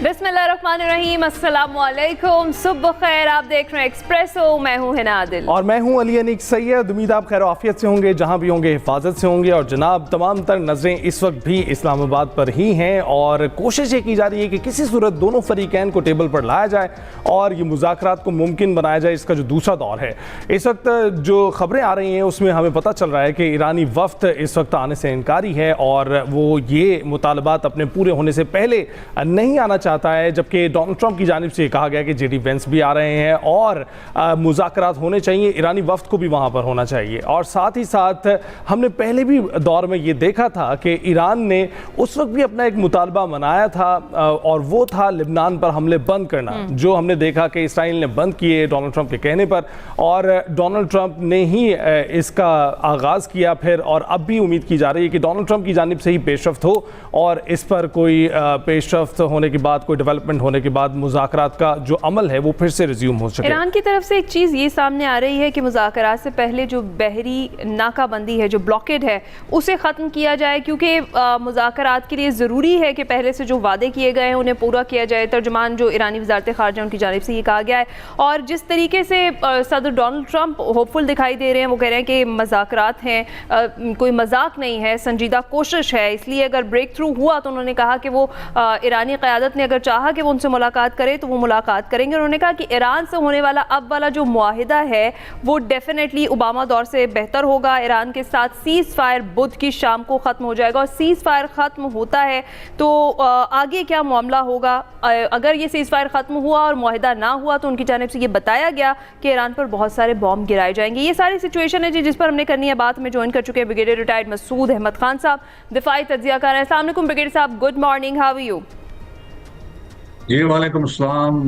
बिस्मिल्लाहिर्रहमानिर्रहीम, अस्सलामुअलैकुम, सुबह खैर। आप देख रहे हैं एक्सप्रेसो, मैं हूं हिना आदिल और मैं हूं अली अनीक सैयद। उम्मीद आप खैर आफियत से होंगे, जहां भी होंगे हिफाजत से होंगे। और जनाब, तमाम तर नज़रें इस वक्त भी इस्लामाबाद पर ही हैं और कोशिश ये की जा रही है कि किसी सूरत दोनों फरीकैन को टेबल पर लाया जाए और ये मुज़ाकरात को मुमकिन बनाया जाए। इसका जो दूसरा दौर है, इस वक्त जो खबरें आ रही हैं उसमें हमें पता चल रहा है कि ईरानी वफ्द इस वक्त आने से इनकारी है और वो ये मुतालबात अपने पूरे होने से पहले नहीं आना चाहता है, जबकि डोनाल्ड ट्रंप की जानिब से कहा गया कि जेडी वेंस भी आ रहे हैं और मुज़ाकरात होने चाहिए, ईरानी वफ्द को भी वहाँ पर होना चाहिए। और साथ ही साथ हमने पहले भी दौर में ये देखा था कि ईरान ने उस वक्त भी अपना एक मुतालबा मनाया था और वो था लिबनान पर हमले बंद करना, जो हमने देखा कि इसराइल ने बंद किए डोनाल्ड ट्रंप के कहने पर, और डोनाल्ड ट्रंप ने ही इसका आगाज़ किया फिर। और अब भी उम्मीद की जा रही है कि डोनाल्ड ट्रंप की जानिब से ही पेशरफ्त हो और इस पर कोई पेशरफ्त होने के बाद, कोई डेवलपमेंट होने के बाद मुज़ाकरात का जो अमल है वो फिर से रिज्यूम हो सके। ईरान की तरफ से एक चीज़ ये सामने आ रही है कि मुज़ाकरात से पहले जो बहरी नाकाबंदी है, जो ब्लॉकेड है, उसे ख़त्म किया जाए, क्योंकि मुज़ाकरात के लिए ज़रूरी है कि पहले से जो वादे किए गए हैं उन्हें पूरा किया जाए। तर्जुमान जो ईरानी वज़ारत ख़ारजा उनकी जानिब से ये कहा गया है। और जिस तरीके से सदर डोनाल्ड ट्रंप होपफुल दिखाई दे रहे हैं, वो कह रहे हैं कि मुज़ाकरात हैं, कोई मजाक नहीं है, संजीदा कोशिश है, इसलिए अगर ब्रेक थ्रू हुआ तो उन्होंने कहा कि वो ईरानी क़यादत ने अगर चाहा कि वो उनसे मुलाकात करे तो वो मुलाकात करेंगे। उन्होंने कहा कि ईरान से होने वाला अब वाला जो मुआहिदा है वो डेफिनेटली ओबामा दौर से बेहतर होगा। ईरान के साथ सीज़ फायर बुध की शाम को ख़त्म हो जाएगा और सीज़ फायर ख़त्म होता है तो आगे क्या मामला होगा। अगर ये सीज़ फायर ख़त्म हुआ और मुआहिदा ना हुआ तो उनकी जानिब से ये बताया गया कि ईरान पर बहुत सारे बॉम्ब गिराए जाएंगे। ये सारी सिचुएशन है जी जिस पर हमने करनी है बात। में ज्वाइन कर चुके हैं ब्रिगेडियर रिटायर्ड मसूद अहमद खान साहब, दिफाई तज्जिया कर रहे हैं। अस्सलाम वालेकुम ब्रिगेडियर साहब, good morning, how are you? जी वालेकुम अस्सलाम,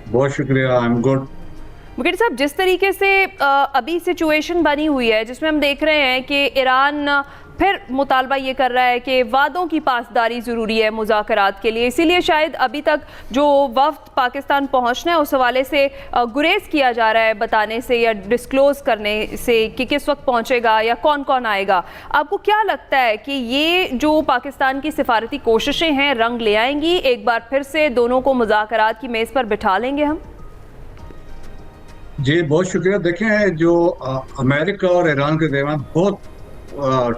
बहुत शुक्रिया, आई एम गुड। ब्रिगेडियर साहब, जिस तरीके से अभी सिचुएशन बनी हुई है जिसमें हम देख रहे हैं कि ईरान फिर मुतालबा ये कर रहा है कि वादों की पासदारी ज़रूरी है मुज़ाकरात के लिए, इसीलिए शायद अभी तक जो वफ्द पाकिस्तान पहुंचना है उस हवाले से गुरेज किया जा रहा है बताने से या डिस्क्लोज़ करने से कि किस वक्त पहुंचेगा या कौन कौन आएगा। आपको क्या लगता है कि ये जो पाकिस्तान की सिफारती कोशिशें हैं रंग ले आएंगी, एक बार फिर से दोनों को मुज़ाकरात की मेज़ पर बिठा लेंगे हम? जी बहुत शुक्रिया। देखें, जो अमेरिका और ईरान के दरमियान बहुत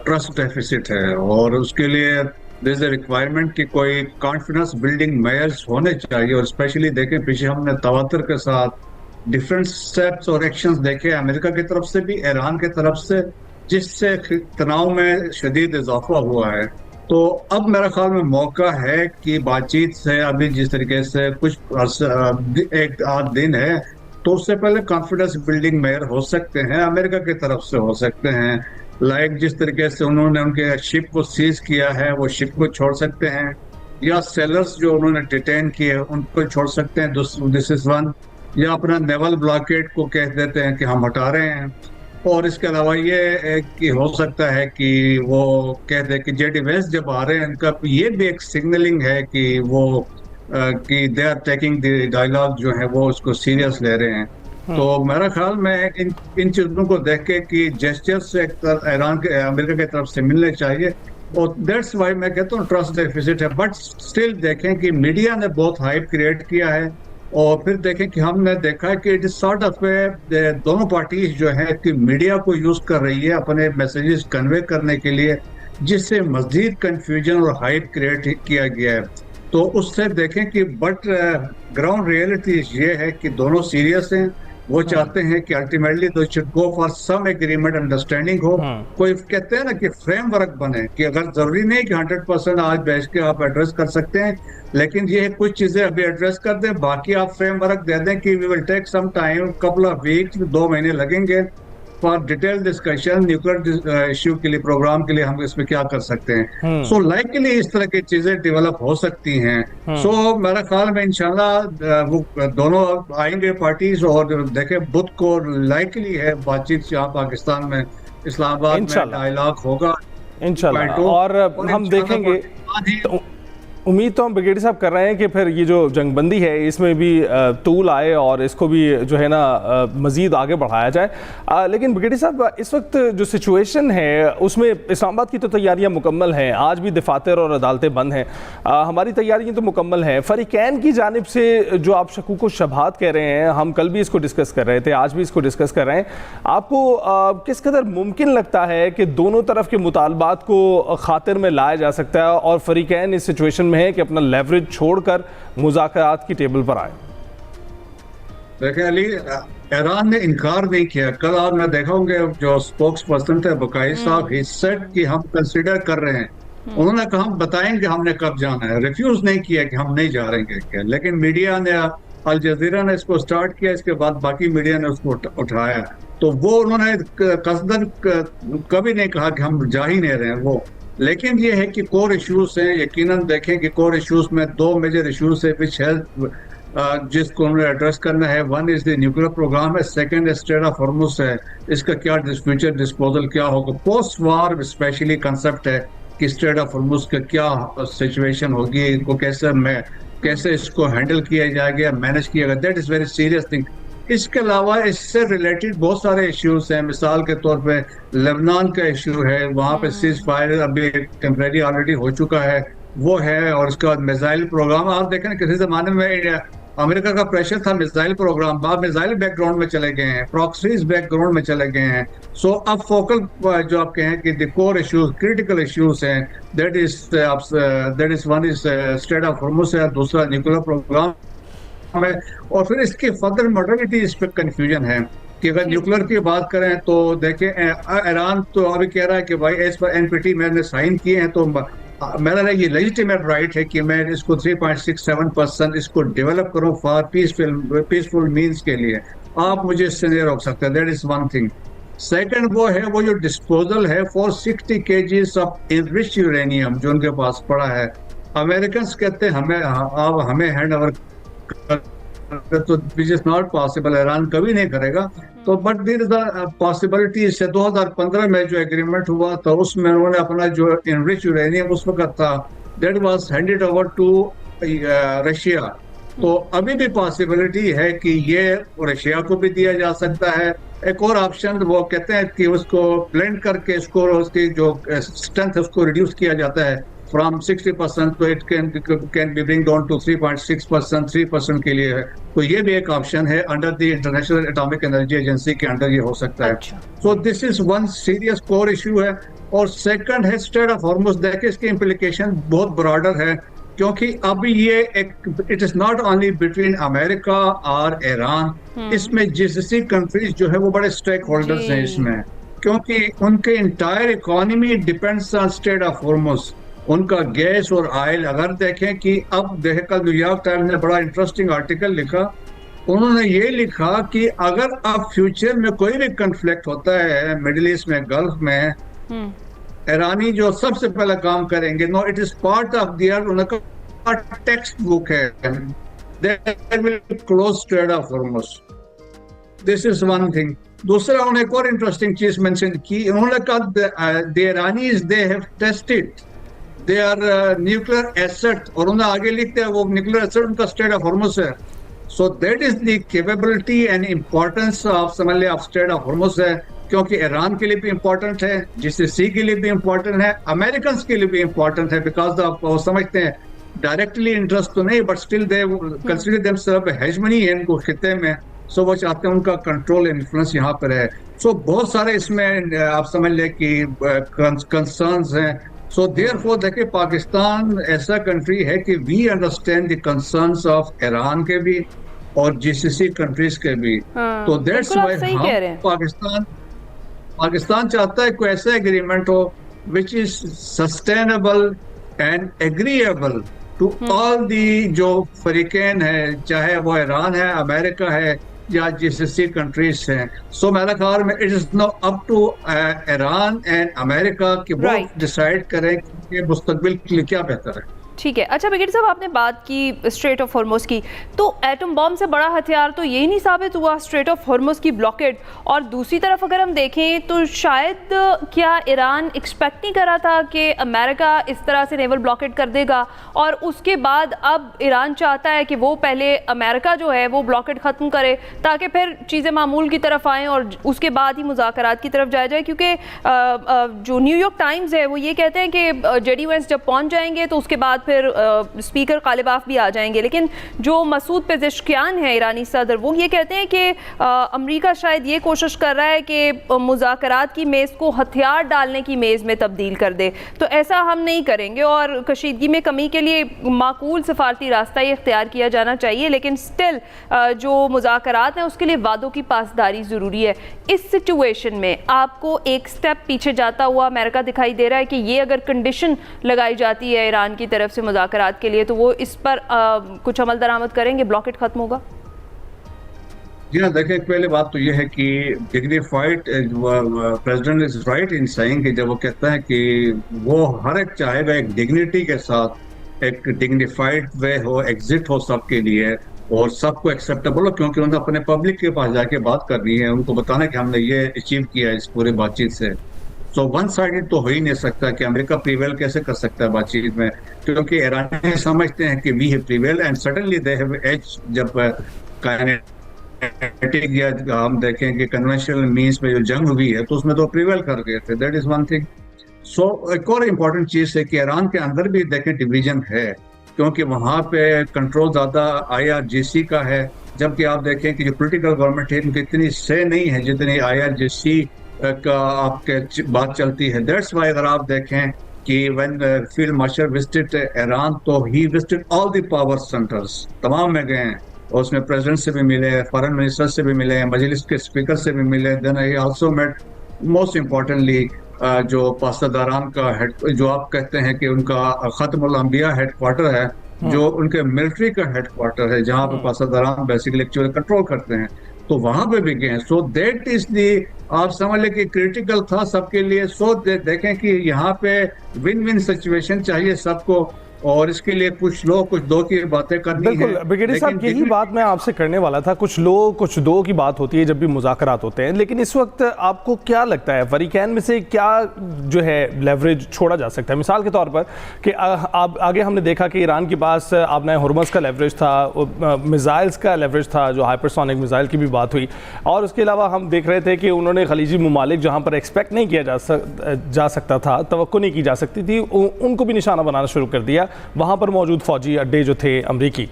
ट्रस्ट डेफिसिट है और उसके लिए देयर इज अ रिक्वायरमेंट कि कोई कॉन्फिडेंस बिल्डिंग मेयर्स होने चाहिए। और स्पेशली देखें, पीछे हमने तवातर के साथ डिफरेंट स्टेप्स और एक्शंस देखे अमेरिका की तरफ से भी, ईरान की तरफ से, जिससे तनाव में शदीद इजाफा हुआ है। तो अब मेरा ख्याल में मौका है कि बातचीत से, अभी जिस तरीके से कुछ एक आध दिन है, तो उससे पहले कॉन्फिडेंस बिल्डिंग मेयर हो सकते हैं, अमेरिका की तरफ से हो सकते हैं। लाइक जिस तरीके से उन्होंने उनके शिप को सीज किया है, वो शिप को छोड़ सकते हैं, या सेलर्स जो उन्होंने डिटेन किए उनको छोड़ सकते हैं, दिस इज वन। या अपना नेवल ब्लॉकेट को कह देते हैं कि हम हटा रहे हैं। और इसके अलावा ये कि हो सकता है कि वो कह दे कि जेडी वेंस जब आ रहे हैं, इनका ये भी एक सिग्नलिंग है कि वो कि they are taking the dialogue जो है वो उसको सीरियस ले रहे हैं। तो मेरा ख्याल में इन चीज़ों को देख के कि जेस्चर्स ईरान के, अमेरिका की तरफ से मिलने चाहिए। और दैट्स वाई मैं कहता हूँ ट्रस्ट डेफिसिट है। बट स्टिल देखें कि मीडिया ने बहुत हाइप क्रिएट किया है और फिर देखें कि हमने देखा कि इट इज सॉर्ट ऑफ दोनों पार्टीज जो है कि मीडिया को यूज कर रही है अपने मैसेजेस कन्वे करने के लिए, जिससे मजीद कंफ्यूजन और हाइप क्रिएट किया गया है। तो उससे देखें कि बट ग्राउंड रियलिटी ये है कि दोनों सीरियस हैं। वो चाहते हैं कि ultimately they should go for some agreement, understanding हो। कोई कहते हैं ना कि फ्रेमवर्क बने, कि अगर जरूरी नहीं कि 100% आज बैठ के आप एड्रेस कर सकते हैं, लेकिन ये कुछ चीजें अभी एड्रेस कर दें, बाकी आप फ्रेमवर्क दे दें कि we will take some time, couple of weeks, 2 महीने लगेंगे for detail discussion nuclear issue के लिए, प्रोग्राम के लिए हम इसमें क्या कर सकते हैं। सो लाइकली इस तरह की चीजें डेवलप हो सकती हैं। सो मेरा ख्याल में इंशाल्लाह वो दोनों आएंगे पार्टीज, और देखें बुध को लाइकली है बातचीत यहाँ पाकिस्तान में, इस्लामाबाद में डायलॉग होगा इंशाल्लाह। और हम देखेंगे उम्मीद तो हम ब्रिगेडियर साहब कर रहे हैं कि फिर ये जो जंगबंदी है इसमें भी तूल आए और इसको भी जो है ना मज़ीद आगे बढ़ाया जाए। लेकिन ब्रिगेडियर साहब, इस वक्त जो सिचुएशन है उसमें इस्लामाबाद की तो तैयारियां मुकम्मल हैं, आज भी दफातर और अदालतें बंद हैं, हमारी तैयारियां तो मुकम्मल हैं। फ़रीक़ैन की जानिब से जो आप शकूक व शबहात कह रहे हैं, हम कल भी इसको डिस्कस कर रहे थे, आज भी इसको डिस्कस कर रहे हैं, आपको किस कदर मुमकिन लगता है कि दोनों तरफ के मुतालबात को खातिर में लाया जा सकता है और फ़रीक़ैन इस सिचुएशन में है कि अपना लेवरेज छोड़कर मुज़ाकरात की टेबल पर आए? देखिए अली, ईरान ने इनकार नहीं किया। कल आपने देखा होंगे जो स्पोक्स पर्सन थे बकाई साहब, ही सेड कि हम कंसिडर कर रहे हैं। उन्होंने कहा हम बताएंगे हमने कब जाना है, रिफ्यूज नहीं किया कि हम नहीं जा रहे हैं। लेकिन मीडिया ने, अल जजीरा ने इसको स्टार्ट किया, इसके बाद बाकी मीडिया ने उसको उठाया। तो वो उन्होंने कसदन कभी नहीं कहा कि हम जा ही नहीं रहे हैं वो। लेकिन ये है कि कोर इश्यूज हैं, यकीनन देखें कि कोर इश्यूज में दो मेजर इश्यूज है विच है जिसको उन्होंने एड्रेस करना है। One is the nuclear programme है, सेकंड स्ट्रेट ऑफ हॉर्मुज है, इसका क्या फ्यूचर डिस्पोजल क्या होगा। पोस्ट वार स्पेशली कंसेप्ट है कि स्ट्रेट ऑफ हॉर्मुज का क्या सिचुएशन होगी, इनको कैसे इसको हैंडल किया जाएगा, मैनेज किया जाएगा। That is very serious thing. इसके अलावा इससे रिलेटेड बहुत सारे इश्यूज हैं। मिसाल के तौर पे लेबनान का इशू है, वहाँ पे सीज फायर अभी टेम्परेरी ऑलरेडी हो चुका है, वो है। और उसके बाद मिसाइल प्रोग्राम आप देखें, किसी जमाने में अमेरिका का प्रेशर था मिसाइल प्रोग्राम, बाद मिसाइल बैकग्राउंड में चले गए हैं, प्रॉक्सीज बैकग्राउंड में चले गए हैं। सो अब फोकल जो आप कहें कि the core issues, critical issues हैं, that is one is strait of Hormuz है, दूसरा न्यूक्लियर प्रोग्राम है। और फिर इसकी फर्दर मॉडलिटी, इस पर कंफ्यूजन है कि अगर न्यूक्लियर की बात करें तो देखें ईरान तो अभी कह रहा है कि भाई इस पर एनपीटी मैंने साइन किए हैं, तो मेरा ये लेजिटिमेट राइट है कि मैं इसको 3.67% इसको डेवलप करूं फॉर पीसफुल मीन्स के लिए। आप मुझे इससे नहीं रोक सकते। That is one thing. Second वो है वो जो डिस्पोजल है for 60 kgs of enriched uranium जो उनके पास पड़ा है। अमेरिकन कहते हैं हमें हैंड ओवर, तो which is not possible, Iran कभी नहीं करेगा। तो but there is a possibility से 2015 में जो एग्रीमेंट हुआ था उसमें उन्होंने अपना जो इनरिच यूरेनियम उस वक्त था that was handed over to Russia. तो अभी भी पॉसिबिलिटी है कि ये रशिया को भी दिया जा सकता है। एक और ऑप्शन वो कहते हैं कि उसको ब्लेंड करके इसको उसकी जो स्ट्रेंथ है उसको रिड्यूस किया जाता है फ्रॉम 60%, तो it can be bring down to 3.6%, 3% के लिए है। तो ये भी एक ऑप्शन है under the international atomic energy agency के अंडर ये हो सकता है। So this is one serious core issue है। और सेकंड है स्ट्रेट ऑफ हॉर्मुज। देखिए इसकी इम्प्लीकेशन बहुत ब्रॉडर है, क्योंकि अभी ये it is not only between America और ईरान, इसमें जीसीसी कंट्रीज जो है वो बड़े स्टेक होल्डर्स हैं इसमें, क्योंकि उनके entire economy depends on straight of Hormuz. उनका गैस और ऑयल अगर देखें कि अब देखें, कल न्यूयॉर्क टाइम्स ने बड़ा इंटरेस्टिंग आर्टिकल लिखा। उन्होंने ये लिखा कि अगर अब फ्यूचर में कोई भी कन्फ्लिक्ट होता है मिडिल ईस्ट में, गल्फ में, ईरानी जो सबसे पहला काम करेंगे, no it is part of their उनका टेक्स्ट बुक है, they will close strait of Hormuz. This is one thing. दूसरा उन्होंने एक और इंटरेस्टिंग चीज मेंशन की। उन्होंने कहा the Iranians they have tested their nuclear asset, और उन्हें आगे लिखते हैं वो न्यूक्लियर एसेट उनका स्ट्रेट ऑफ हॉर्मुज है। So that is the capability and importance of समझ ले ऑफ स्ट्रेट ऑफ हॉर्मुज है, क्योंकि ईरान के लिए भी इम्पोर्टेंट है, जीसीसी के लिए भी इम्पोर्टेंट है, अमेरिकन के लिए भी इम्पोर्टेंट है, बिकॉज आप वो समझते हैं डायरेक्टली इंटरेस्ट तो नहीं, but still they consider themselves hegemony है इनको खिते में। सो वो चाहते हैं उनका कंट्रोल इन्फ्लुएंस यहाँ पर है। सो बहुत सारे इसमें आप समझ लें कि कंसर्न्स हैं। सो देयरफॉर देखिए पाकिस्तान ऐसा कंट्री है कि we understand the concerns of Iran के भी और जीसीसी कंट्रीज के भी। तो दैट्स व्हाई पाकिस्तान चाहता है कोई ऐसा एग्रीमेंट हो which is sustainable and agreeable to all the जो फरीकैन है, चाहे वो ईरान है, अमेरिका है या जीसीसी कंट्रीज हैं। सो मेरा ख्याल में it is no up to Iran and America कि वो डिसाइड करें कि मुस्तकबिल के लिए क्या बेहतर है। ठीक है। अच्छा ब्रिगेडियर साहब, आपने बात की स्ट्रेट ऑफ हॉर्मुज़ की, तो एटम बॉम्ब से बड़ा हथियार तो यही नहीं साबित हुआ स्ट्रेट ऑफ हॉर्मुज़ की ब्लॉकेड। और दूसरी तरफ अगर हम देखें तो शायद क्या ईरान एक्सपेक्ट नहीं कर रहा था कि अमेरिका इस तरह से नेवल ब्लॉकेड कर देगा, और उसके बाद अब ईरान चाहता है कि वो पहले अमेरिका जो है वो ब्लॉकेड ख़त्म करे ताकि फिर चीज़ें मामूल की तरफ आएँ और उसके बाद ही मुज़ाकरात की तरफ जाया जाए। क्योंकि जो न्यूयॉर्क टाइम्स है वो ये कहते हैं कि जेडी वेंस जब पहुँच जाएंगे तो उसके बाद फिर स्पीकर गालिबाफ भी आ जाएंगे। लेकिन जो मसूद पेज़ेश्कियान है ईरानी सदर, वो ये कहते हैं कि अमेरिका शायद ये कोशिश कर रहा है कि मुज़ाकरात की मेज़ को हथियार डालने की मेज़ में तब्दील कर दे। तो ऐसा हम नहीं करेंगे और कशीदगी में कमी के लिए माकूल सफारती रास्ता ही इख्तियार किया जाना चाहिए। लेकिन स्टिल जो मुज़ाकरात हैं उसके लिए वादों की पासदारी ज़रूरी है। इस सिचुएशन में आपको एक स्टेप पीछे जाता हुआ अमेरिका दिखाई दे रहा है कि ये अगर कंडीशन लगाई जाती है ईरान की तरफ से मुज़ाकरात के लिए तो वो इस पर कुछ अमल दरामद करेंगे, ब्लॉकेट खत्म होगा? जी हाँ, देखिए पहले बात तो ये है कि dignified president is right in saying कि जब वो कहता है कि वो हर एक चाहेगा एक डिग्निटी के साथ एक डिग्निफाइड वे हो, एग्जिट हो सबके लिए और सबको एक्सेप्टेबल हो, क्योंकि उन्हें अपने पब्लिक के पास जाके बात करनी है, उनको बताना कि हमने ये अचीव किया इस पूरे बातचीत से। सो वन साइडेड तो हो ही नहीं सकता कि अमेरिका प्रीवेल कैसे कर सकता है बातचीत में, क्योंकि ईरानी समझते हैं कि we have prevail and suddenly they have edge. जब काइनेटिक या हम देखें कि कन्वेंशनल मीन्स में जो जंग हुई है तो उसमें तो प्रीवेल कर गए थे, दैट इज वन थिंग। सो एक और इम्पोर्टेंट चीज है कि ईरान के अंदर भी देखें डिवीजन है, क्योंकि वहां पे कंट्रोल ज्यादा IRGC का है, जबकि आप देखें कि जो पोलिटिकल गवर्नमेंट है उनकी इतनी से नहीं है जितनी IRGC का आपके बात चलती है। दैट्स वाई अगर आप देखें कि when field marshal visited Iran तो he visited all the power centres, तमाम में गए हैं और उसमें प्रेसिडेंट से भी मिले, फॉरेन मिनिस्टर से भी मिले, मजलिस के स्पीकर से भी मिले। Then he also met most importantly जो पासदारान का हेड, जो आप कहते हैं कि उनका खत्मुल अंबिया हेडक्वार्टर है, जो उनके मिलिट्री का हेडक्वार्टर है जहां पे पासदारान बेसिकली एक्चुअली कंट्रोल करते हैं, तो वहां पे भी गए। सो दैट इज दी, आप समझ लें कि क्रिटिकल था सबके लिए। सो देखें कि यहाँ पे विन विन सिचुएशन चाहिए सबको और इसके लिए कुछ लोग कुछ दो की बातें करनी है। बिल्कुल ब्रिगेडियर साहब, यही बात मैं आपसे करने वाला था। कुछ लोग कुछ दो की बात होती है जब भी मुज़ाकरात होते हैं, लेकिन इस वक्त आपको क्या लगता है फरीकैन में से क्या जो है लेवरेज छोड़ा जा सकता है? मिसाल के तौर पर कि आगे हमने देखा कि ईरान के पास आपने हॉर्मुज़ का लेवरेज था, मिसाइल्स का लेवरेज था, जो हाइपरसोनिक मिसाइल की भी बात हुई, और उसके अलावा हम देख रहे थे कि उन्होंने खलीजी ममालिक जहाँ पर एक्सपेक्ट नहीं किया जा सकता था, तवक्को नहीं की जा सकती थी, उनको भी निशाना बनाना शुरू कर दिया वहाँ पर मौजूद फौजी अड्डे जो थे अमरीकी।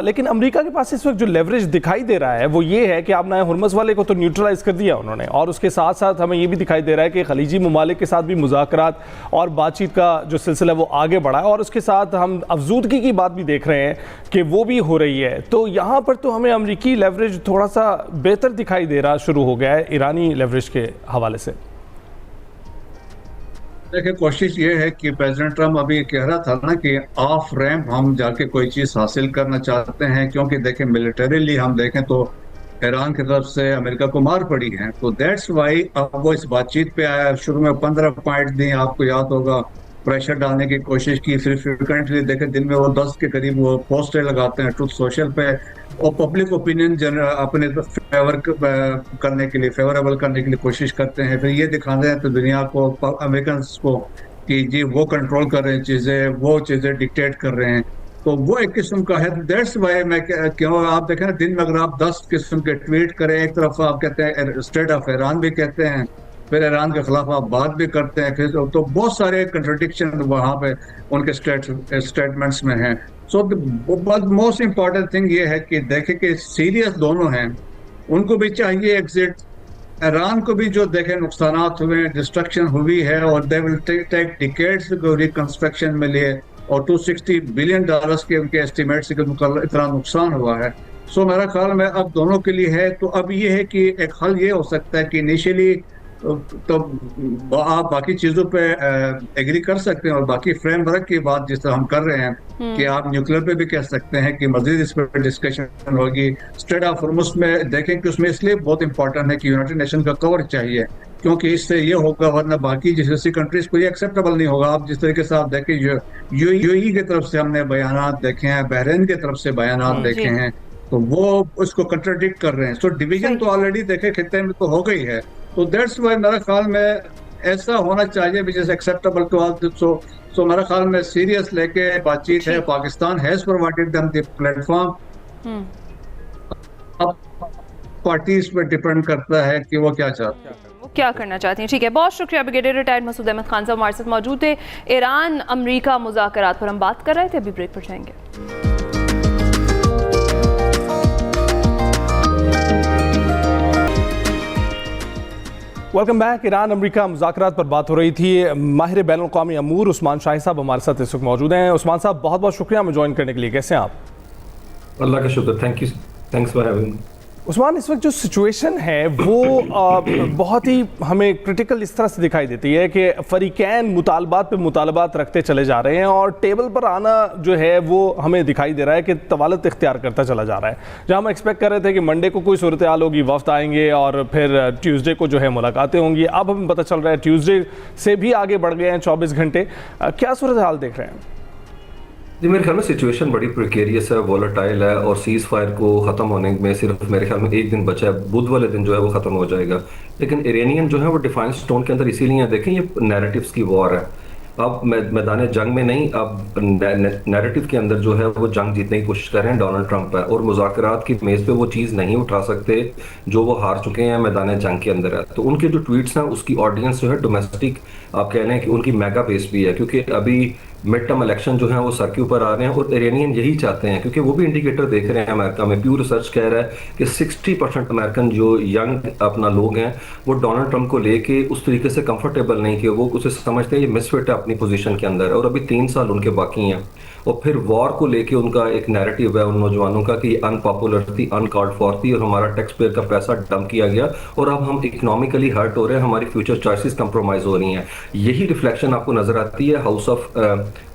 लेकिन अमेरिका के पास इस वक्त जो लेवरेज दिखाई दे रहा है वो ये है कि आपने हॉर्मुज़ वाले को तो न्यूट्रलाइज कर दिया उन्होंने, और उसके साथ साथ हमें ये भी दिखाई दे रहा है कि खलीजी ममालिक के साथ भी मुज़ाकरात और बातचीत का जो सिलसिला वो आगे बढ़ा है, और उसके साथ हम अफजूदगी की बात भी देख रहे हैं कि वो भी हो रही है। तो यहाँ पर तो हमें अमरीकी लेवरेज थोड़ा सा बेहतर दिखाई दे रहा शुरू हो गया है ईरानी लेवरेज के हवाले से। देखिए कोशिश ये है कि प्रेसिडेंट ट्रम्प अभी कह रहा था ना कि ऑफ रैंप हम जाके कोई चीज हासिल करना चाहते हैं, क्योंकि देखें मिलिटरीली हम देखें तो ईरान की तरफ से अमेरिका को मार पड़ी है, तो दैट्स वाई अब वो इस बातचीत पे आया। शुरू में 15 पॉइंट दिए, आपको याद होगा, प्रेशर डालने की कोशिश की, फिर फ्रिक्वेंटली देखें दिन में वो 10 के करीब वो पोस्टें लगाते हैं ट्रुथ सोशल पे, और पब्लिक ओपिनियन अपने फेवर करने के लिए, फेवरेबल करने के लिए कोशिश करते हैं। फिर ये दिखाते हैं तो दुनिया को, अमेरिकन को, कि जी वो कंट्रोल कर रहे हैं चीज़ें, वो चीज़ें डिक्टेट कर रहे हैं, तो वो एक किस्म का है। दैट्स वाई मैं क्यों आप देखें ना, दिन में अगर आप 10 किस्म के ट्वीट करें, एक तरफ आप कहते हैं स्टेट ऑफ ईरान भी कहते हैं, फिर ईरान के खिलाफ आप बात भी करते हैं, फिर तो बहुत सारे कंट्रडिक्शन वहाँ पे उनके स्टेटमेंट्स में हैं। सो मोस्ट इम्पॉर्टेंट थिंग ये है कि देखें कि सीरियस दोनों हैं, उनको भी चाहिए एग्जिट, ईरान को भी जो देखें नुकसानात हुए, डिस्ट्रक्शन हुई है, और they will take decades reconstruction में लिए, और $260 बिलियन के उनके एस्टिमेट से इतना नुकसान हुआ है। सो मेरा ख्याल में अब दोनों के लिए है। तो अब ये है कि एक हल ये हो सकता है कि इनिशियली तो आप बाकी चीजों पे एग्री कर सकते हैं, और बाकी फ्रेमवर्क की बात जिस तरह हम कर रहे हैं कि आप न्यूक्लियर पे भी कह सकते हैं कि मजीद इस पर डिस्कशन होगी। स्ट्रेट ऑफ हॉर्मुज़ में देखें कि उसमें इसलिए बहुत इंपॉर्टेंट है कि यूनाइटेड नेशन का कवर चाहिए, क्योंकि इससे ये होगा, वरना बाकी जिस कंट्रीज को ये एक्सेप्टेबल नहीं होगा। आप जिस तरीके से आप देखें, यूएई की तरफ से हमने बयानात देखे हैं, बहरीन की तरफ से बयानात देखे जी हैं, तो वो उसको कंट्राडिक्ट कर रहे हैं। सो डिवीजन सही। तो ऑलरेडी देखे खित्ते में तो हो गई है। तो दैट्स वाई मेरा ख्याल में ऐसा होना चाहिए which is acceptable to all. So मेरा ख्याल में सीरियस लेके बातचीत है। जी Pakistan has provided them the platform. Hmm. अब पार्टीज पे डिपेंड करता है कि वो क्या चाहते हैं। वो क्या करना चाहती हैं। ठीक है, बहुत शुक्रिया। ब्रिगेडियर रिटायर्ड मसूद अहमद खान साहब हमारे साथ मौजूद थे। ईरान अमरीका मुज़ाकरात पर हम बात कर रहे थे, अभी ब्रेक पर जाएंगे। Welcome back. ईरान अमेरिका मुज़ाकरात पर बात हो रही थी। माहिर बैनुल क़ौमी अमूर उस्मान शाही साहब हमारे साथ इस वक्त मौजूद हैं। उस्मान साहब, बहुत बहुत शुक्रिया हमें ज्वाइन करने के लिए। कैसे हैं आप? अल्लाह का शुक्र, thank you, thanks for having. Usman, इस वक्त जो सिचुएशन है वो बहुत ही हमें क्रिटिकल इस तरह से दिखाई देती है कि फ़रीक़ैन मुतालबात पे मुतालबात रखते चले जा रहे हैं और टेबल पर आना जो है वो हमें दिखाई दे रहा है कि तवालत इख्तियार करता चला जा रहा है। जहाँ हम एक्सपेक्ट कर रहे थे कि मंडे को कोई सूरत हाल होगी, वफ्द आएंगे और फिर ट्यूसडे को जो है मुलाकातें होंगी, अब हमें पता चल रहा है ट्यूसडे से भी आगे बढ़ गए हैं 24 घंटे। क्या सूरत हाल देख रहे हैं? जी, मेरे ख्याल में सिचुएशन बड़ी प्रिकेरियस है, वॉलेटाइल है, और सीज़ फायर को ख़त्म होने में सिर्फ मेरे ख्याल में एक दिन बचा है। बुध वाले दिन जो है वो ख़त्म हो जाएगा। लेकिन इरानियन जो है वो डिफाइंस स्टोन के अंदर इसीलिए देखें, ये नैरेटिव्स की वॉर है। अब मैदान जंग में नहीं, अब नैरेटिव के अंदर जो है वो जंग जीतने की कोशिश कर रहे हैं डोनाल्ड ट्रंप है, और मुज़ाकरात की मेज़ पे वो चीज़ नहीं उठा सकते जो वो हार चुके हैं मैदान जंग के अंदर है। तो उनके जो ट्वीट्स हैं उसकी ऑडियंस जो है डोमेस्टिक, आप कह रहे हैं कि उनकी मेगा बेस भी है, क्योंकि अभी मिड टर्म इलेक्शन जो है वो सर के ऊपर आ रहे हैं और इरानियन यही चाहते हैं, क्योंकि वो भी इंडिकेटर देख रहे हैं अमेरिका में। प्यू रिसर्च कह रहा है कि 60% अमेरिकन जो यंग अपना लोग हैं वो डोनाल्ड ट्रंप को लेके उस तरीके से कंफर्टेबल नहीं, कि वो उसे समझते हैं ये मिसफिट है अपनी पोजीशन के अंदर, और अभी 3 साल उनके बाकी हैं। और फिर वॉर को लेके उनका एक नैरेटिव है उन नौजवानों का कि ये अनपॉपुलर थी, अनकॉल्ड फॉर थी, और हमारा टैक्स पेयर का पैसा डंप किया गया और अब हम इकोनॉमिकली हर्ट हो रहे हैं, हमारी फ्यूचर चॉइसेस कंप्रोमाइज हो रही हैं। यही रिफ्लेक्शन आपको नजर आती है हाउस ऑफ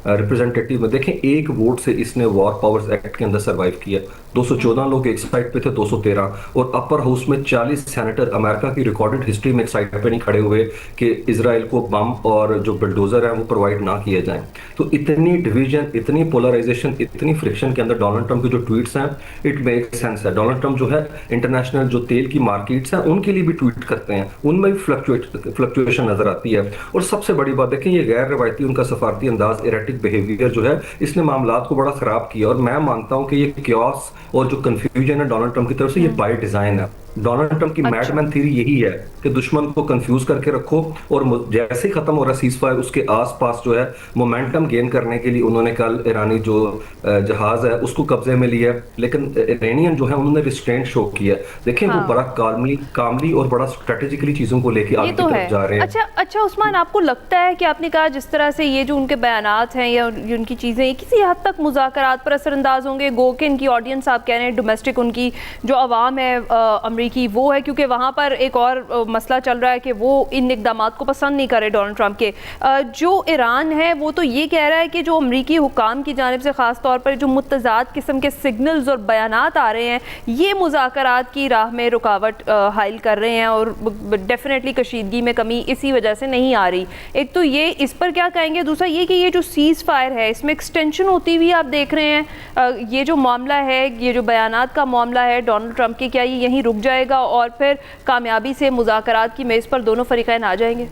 रिप्रेजेंटेटिव में। देखें, एक वोट से इसने वॉर पावर्स एक्ट के अंदर सर्वाइव किया। 214 लोग एक साइड पे थे, 213, और अपर हाउस में 40 सेनेटर अमेरिका की रिकॉर्डेड हिस्ट्री में एक साइड पे नहीं खड़े हुए कि इजराइल को बम और जो बिल्डोजर है वो प्रोवाइड ना किए जाएं। तो इतनी डिवीजन, इतनी पोलराइजेशन, इतनी फ्रिक्शन के अंदर डोनाल्ड ट्रंप के जो ट्वीट्स हैं, इट मेक सेंस है। डोनाल्ड ट्रंप जो है इंटरनेशनल जो तेल की मार्केट्स हैं उनके लिए भी ट्वीट करते हैं, उनमें भी फ्लक्चुएशन नजर आती है। और सबसे बड़ी बात देखें, ये गैर रवायती उनका सफारती अंदाज, एरेटिक बिहेवियर जो है, इसने मामलात को बड़ा खराब किया। और मैं मानता हूं कि ये क्योस और जो कंफ्यूजन है डोनाल्ड ट्रंप की तरफ से, ये बाय डिजाइन है। डोनाल्ड ट्रंप की मैडमैन थ्योरी यही है कि दुश्मन को कंफ्यूज करके रखो, और जैसे ही खत्म हो रहा है सीज फायर उसके आसपास जो है मोमेंटम गेन करने के लिए उन्होंने कल ईरानी जो जहाज है उसको कब्जे में लिया। लेकिन इरानियन जो है उन्होंने रिस्ट्रेंट शो किया। देखें वो बड़ा कामली और बड़ा स्ट्रेटेजिकली चीजों को लेके आगे की तरफ जा रहे हैं। अच्छा उस्मान, आपको लगता है कि आपने कहा जिस तरह से ये जो उनके बयानात हैं या उनकी चीजें किसी हद तक मुज़ाकरात पर असरअंदाज होंगे? गो के इनकी ऑडियंस, आप कह रहे हैं डोमेस्टिक, उनकी जो आवाम है की वो है, क्योंकि वहाँ पर एक और मसला चल रहा है कि वो इन इक़दामात को पसंद नहीं करे डोनाल्ड ट्रंप के। जो ईरान है वो तो ये कह रहा है कि जो अमरीकी हुकाम की जानिब से ख़ास तौर पर जो मुतज़ाद किस्म के सिग्नल्स और बयानात आ रहे हैं, ये मुज़ाकरात की राह में रुकावट हाइल कर रहे हैं और डेफिनेटली कशीदगी में कमी इसी वजह से नहीं आ रही। एक तो ये, इस पर क्या कहेंगे? दूसरा ये कि ये जो सीज़ फायर है इसमें एक्सटेंशन होती हुई आप देख रहे हैं, ये जो मामला है, ये जो बयानात का मामला है डोनाल्ड ट्रंप के, क्या ये यहीं रुक जाएगा और फिर कामयाबी से मुज़ाकरात की मेज़ पर दोनों फरीक़ैन आ जाएंगे?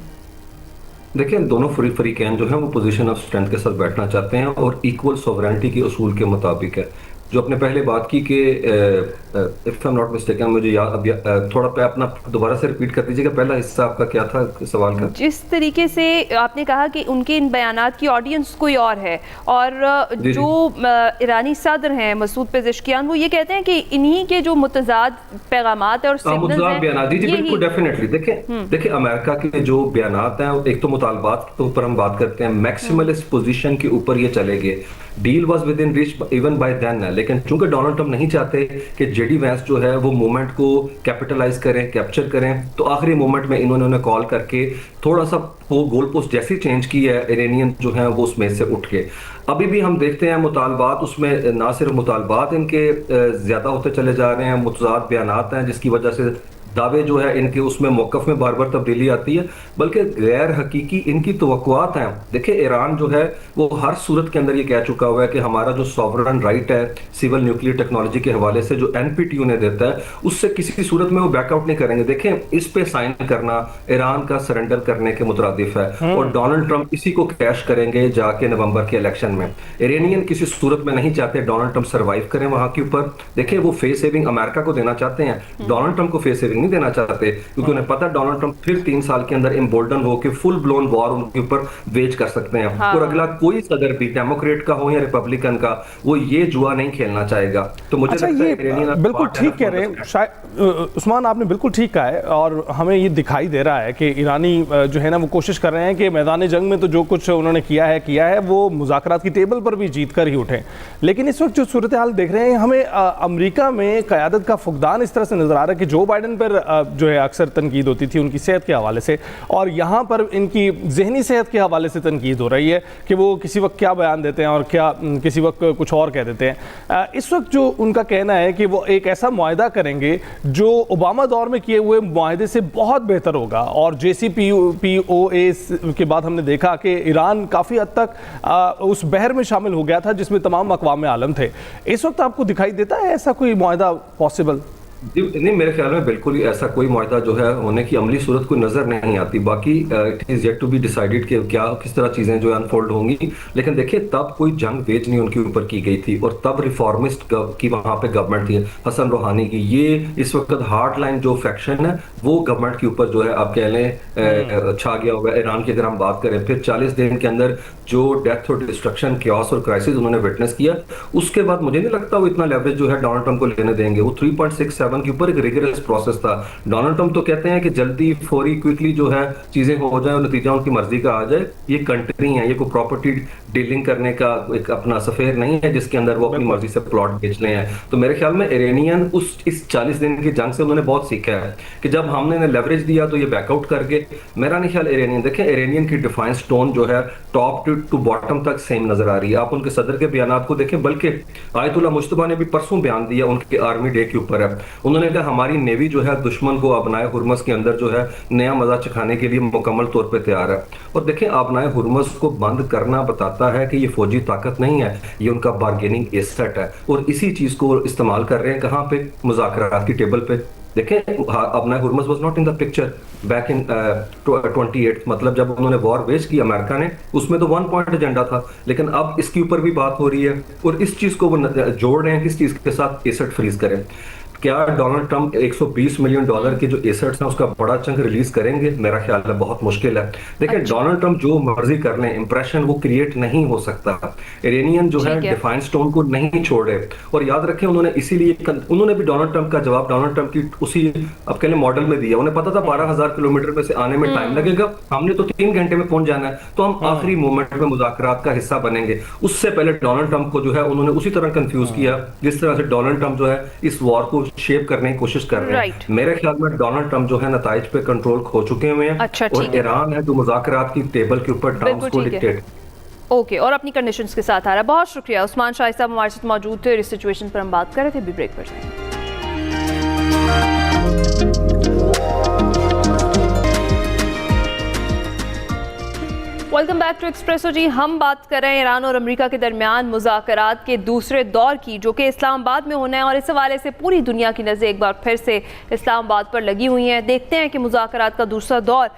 देखिए, दोनों फरीक़ैन जो है वो पोजीशन ऑफ स्ट्रेंथ के साथ बैठना चाहते हैं और इक्वल सॉवरेनिटी के उसूल के मुताबिक है। जो आपने पहले बात की कि if I am not mistaken, मुझे याद अब थोड़ा पे अपना दोबारा से रिपीट कर दीजिएगा, पहला हिस्सा आपका क्या था सवाल का? जिस तरीके से आपने कहा कि उनके इन बयानात की ऑडियंस कोई और है, और जो ईरानी सदर हैं मसूद पेज़ेश्कियान, वो ये कहते हैं कि इन्हीं के जो मुतज़ाद पैगामात और सिग्नल्स हैं, बयानात, जी बिल्कुल, डेफिनेटली। देखिए अमेरिका के जो बयानात हैं, एक तो मुतालबात के ऊपर हम बात करते हैं, मैक्सिमलिस्ट पोजीशन के ऊपर ये चले गए। Deal was within reach even by then, लेकिन चूंकि डोनाल्ड ट्रंप नहीं चाहते कि जेडी वैंस जो है वो मूवमेंट को कैपिटलाइज करें, कैप्चर करें, तो आखिरी मूवमेंट में इन्होंने उन्हें कॉल करके थोड़ा सा वो गोल पोस्ट जैसी चेंज की है, इरानियन जो है वो उसमें से उठ के अभी भी हम देखते हैं मुतालबात, उसमें ना सिर्फ मुतालबात इनके ज्यादा होते चले जा रहे हैं, मुतज़ाद बयानात हैं जिसकी वजह से दावे जो है इनके उसमें मौकफ में बार बार तब्दीली आती है, बल्कि गैर हकीकी इनकी तवक्कुआत हैं। देखिए ईरान जो है वो हर सूरत के अंदर ये कह चुका हुआ है कि हमारा जो सॉवरन राइट है सिविल न्यूक्लियर टेक्नोलॉजी के हवाले से जो एनपीटीयू ने देता है उससे किसी सूरत में वो बैकआउट नहीं करेंगे। देखें इस पे साइन करना ईरान का सरेंडर करने के मुतरादिफ है और डोनाल्ड ट्रंप इसी को कैश करेंगे जाके नवंबर के इलेक्शन में। इरानियन किसी सूरत में नहीं चाहते डोनाल्ड ट्रंप सर्वाइव करें वहां के ऊपर। देखिए वो फेस सेविंग अमेरिका को देना चाहते हैं, डोनाल्ड ट्रंप को फेस सेविंग नहीं देना चाहते, क्योंकि उन्हें पता है डोनाल्ड ट्रंप फिर 3 साल के अंदर इम्बोल्डन होकर फुल ब्लोन वॉर उनके ऊपर वेज कर सकते हैं। और अगला कोई सदर भी डेमोक्रेट का हो या रिपब्लिकन का वो ये जुआ नहीं खेलना चाहेगा। तो मुझे अच्छा, लगता है ये बिल्कुल ठीक कह रहे हैं शायद उस्मान, आपने बिल्कुल ठीक कहा है। और हमें ये दिखाई दे रहा है कि ईरानी जो है ना वो कोशिश कर रहे हैं कि मैदान जंग में तो जो कुछ उन्होंने किया है वो मुज़ाकरात की टेबल पर भी जीत कर ही उठें। लेकिन इस वक्त जो सूरत हाल देख रहे हैं हमें अमेरिका में क़यादत का फुकदान इस तरह से नज़र आ रहा है कि जो बाइडन पर जो है अक्सर तनकीद होती थी उनकी सेहत के हवाले से, और यहाँ पर इनकी जहनी सेहत के हवाले से तनकीद हो रही है कि वो किसी वक्त क्या बयान देते हैं और क्या किसी वक्त कुछ और कह देते हैं। इस वक्त जो उनका कहना है कि वो एक ऐसा मुआहदा करेंगे जो ओबामा दौर में किए हुए मुआहदे से बहुत बेहतर होगा, और JCPOA के बाद हमने देखा कि ईरान काफ़ी हद तक उस बहर में शामिल हो गया था जिसमें तमाम अक़वाम आलम थे। इस वक्त आपको दिखाई देता है ऐसा कोई मुआहदा पॉसिबल? नहीं, मेरे ख्याल में बिल्कुल ही ऐसा कोई मुआहदा जो है होने की अमली सूरत कोई नजर नहीं आती। बाकी it is yet to be decided कि क्या किस तरह चीजें जो है अनफोल्ड होंगी। लेकिन देखिए तब कोई जंग वेज नहीं उनके ऊपर की गई थी, और तब रिफॉर्मिस्ट की वहां पे गवर्नमेंट थी हसन रूहानी की। ये इस वक्त हार्ड लाइन जो फैक्शन है वो गवर्नमेंट के ऊपर जो है आप कह लें छा गया हुआ है। ईरान की अगर हम बात करें फिर 40 दिन के अंदर जो डेथ और डिस्ट्रक्शन क्योस और क्राइसिस उन्होंने विटनेस किया, उसके बाद मुझे नहीं लगता वो इतना लेवरेज जो है डोनाल्ड ट्रंप को लेने देंगे। वो 3.67 के ऊपर एक रिगरस प्रोसेस था। डोनाल्ड ट्रंप तो कहते हैं कि जल्दी फौरी क्विकली जो है चीजें हो जाए और नतीजा उनकी मर्जी का आ जाए। ये कंट्री है, ये कोई प्रॉपर्टी डीलिंग करने का एक अपना सफेयर नहीं है जिसके अंदर वो अपनी मर्जी से प्लॉट बेचने हैं। तो मेरे ख्याल में इरानियन इस 40 दिन की जंग से उन्होंने बहुत सीखा है कि जब हमने लेवरेज दिया तो ये बैकआउट करके। मेरा नहीं ख्याल इरानियन, देखें इरानियन की डिफाइंस टोन जो है टॉप टू बॉटम तक सेम नजर आ रही है। आप उनके सदर के बयान को देखें, बल्कि आयतुल्लाह मुश्तबा ने भी परसों बयान दिया उनके आर्मी डे के ऊपर है। उन्होंने कहा हमारी नेवी जो है दुश्मन को आबनाए हुर्मस के अंदर जो है नया मजा चखाने के लिए मुकम्मल तौर पे तैयार है। और देखें आबनाए हुर्मस को बंद करना बताता है कि ये फौजी ताकत नहीं है, ये उनका बार्गेनिंग एसेट है, और इसी चीज को इस्तेमाल कर रहे हैं कहां पे, मुज़ाकरात की टेबल पे। देखें आबनाए हुर्मस was not in the picture back in 28, मतलब जब उन्होंने वॉर वेज की अमेरिका ने, उसमें तो 1 पॉइंट एजेंडा था। लेकिन अब इसके ऊपर भी बात हो रही है और इस चीज को वो जोड़ रहे हैं किस चीज के साथ, एसेट फ्रीज करें। क्या डोनाल्ड ट्रंप 120 मिलियन डॉलर के जो एसेट्स हैं उसका बड़ा चंक रिलीज करेंगे? मेरा ख्याल है बहुत मुश्किल है। देखिए डोनाल्ड ट्रंप जो मर्जी कर लें, इंप्रेशन वो क्रिएट नहीं हो सकता। इरानियन जो है डिफाइंस टोन को नहीं छोड़े, और याद रखें उन्होंने इसीलिए उन्होंने भी डोनाल्ड ट्रंप का जवाब डोनाल्ड ट्रंप की उसी अब कह लें मॉडल में दिया। उन्हें पता था 12,000 किलोमीटर में से आने में टाइम लगेगा, हमने तो 3 घंटे में पहुंच जाना है, तो हम आखिरी मोमेंट में मुज़ाकरात का हिस्सा बनेंगे। उससे पहले डोनाल्ड ट्रंप को जो है उन्होंने उसी तरह कंफ्यूज किया जिस तरह से डोनाल्ड ट्रंप जो है इस वॉर को शेप करने की कोशिश कर रहे हैं। मेरे ख्याल में डोनाल्ड ट्रंप जो है नताइज पे कंट्रोल खो चुके हुए हैं। अच्छा, और ईरान है जो मुज़ाकरात की टेबल के ऊपर टर्म्स को डिक्टेट ओके और अपनी कंडीशंस के साथ आ रहा है। बहुत शुक्रिया उस्मान शाह साहब हमारे साथ मौजूद थे, इस सिचुएशन पर हम बात कर रहे थे। भी ब्रेक पर जाएंगे। वेलकम बैक टू एक्सप्रेसो जी। हम बात कर रहे हैं ईरान और अमेरिका के दरमियान मुज़ाकरात के दूसरे दौर की, जो कि इस्लामाबाद में होना है, और इस हवाले से पूरी दुनिया की नज़रें एक बार फिर से इस्लामाबाद पर लगी हुई हैं। देखते हैं कि मुज़ाकरात का दूसरा दौर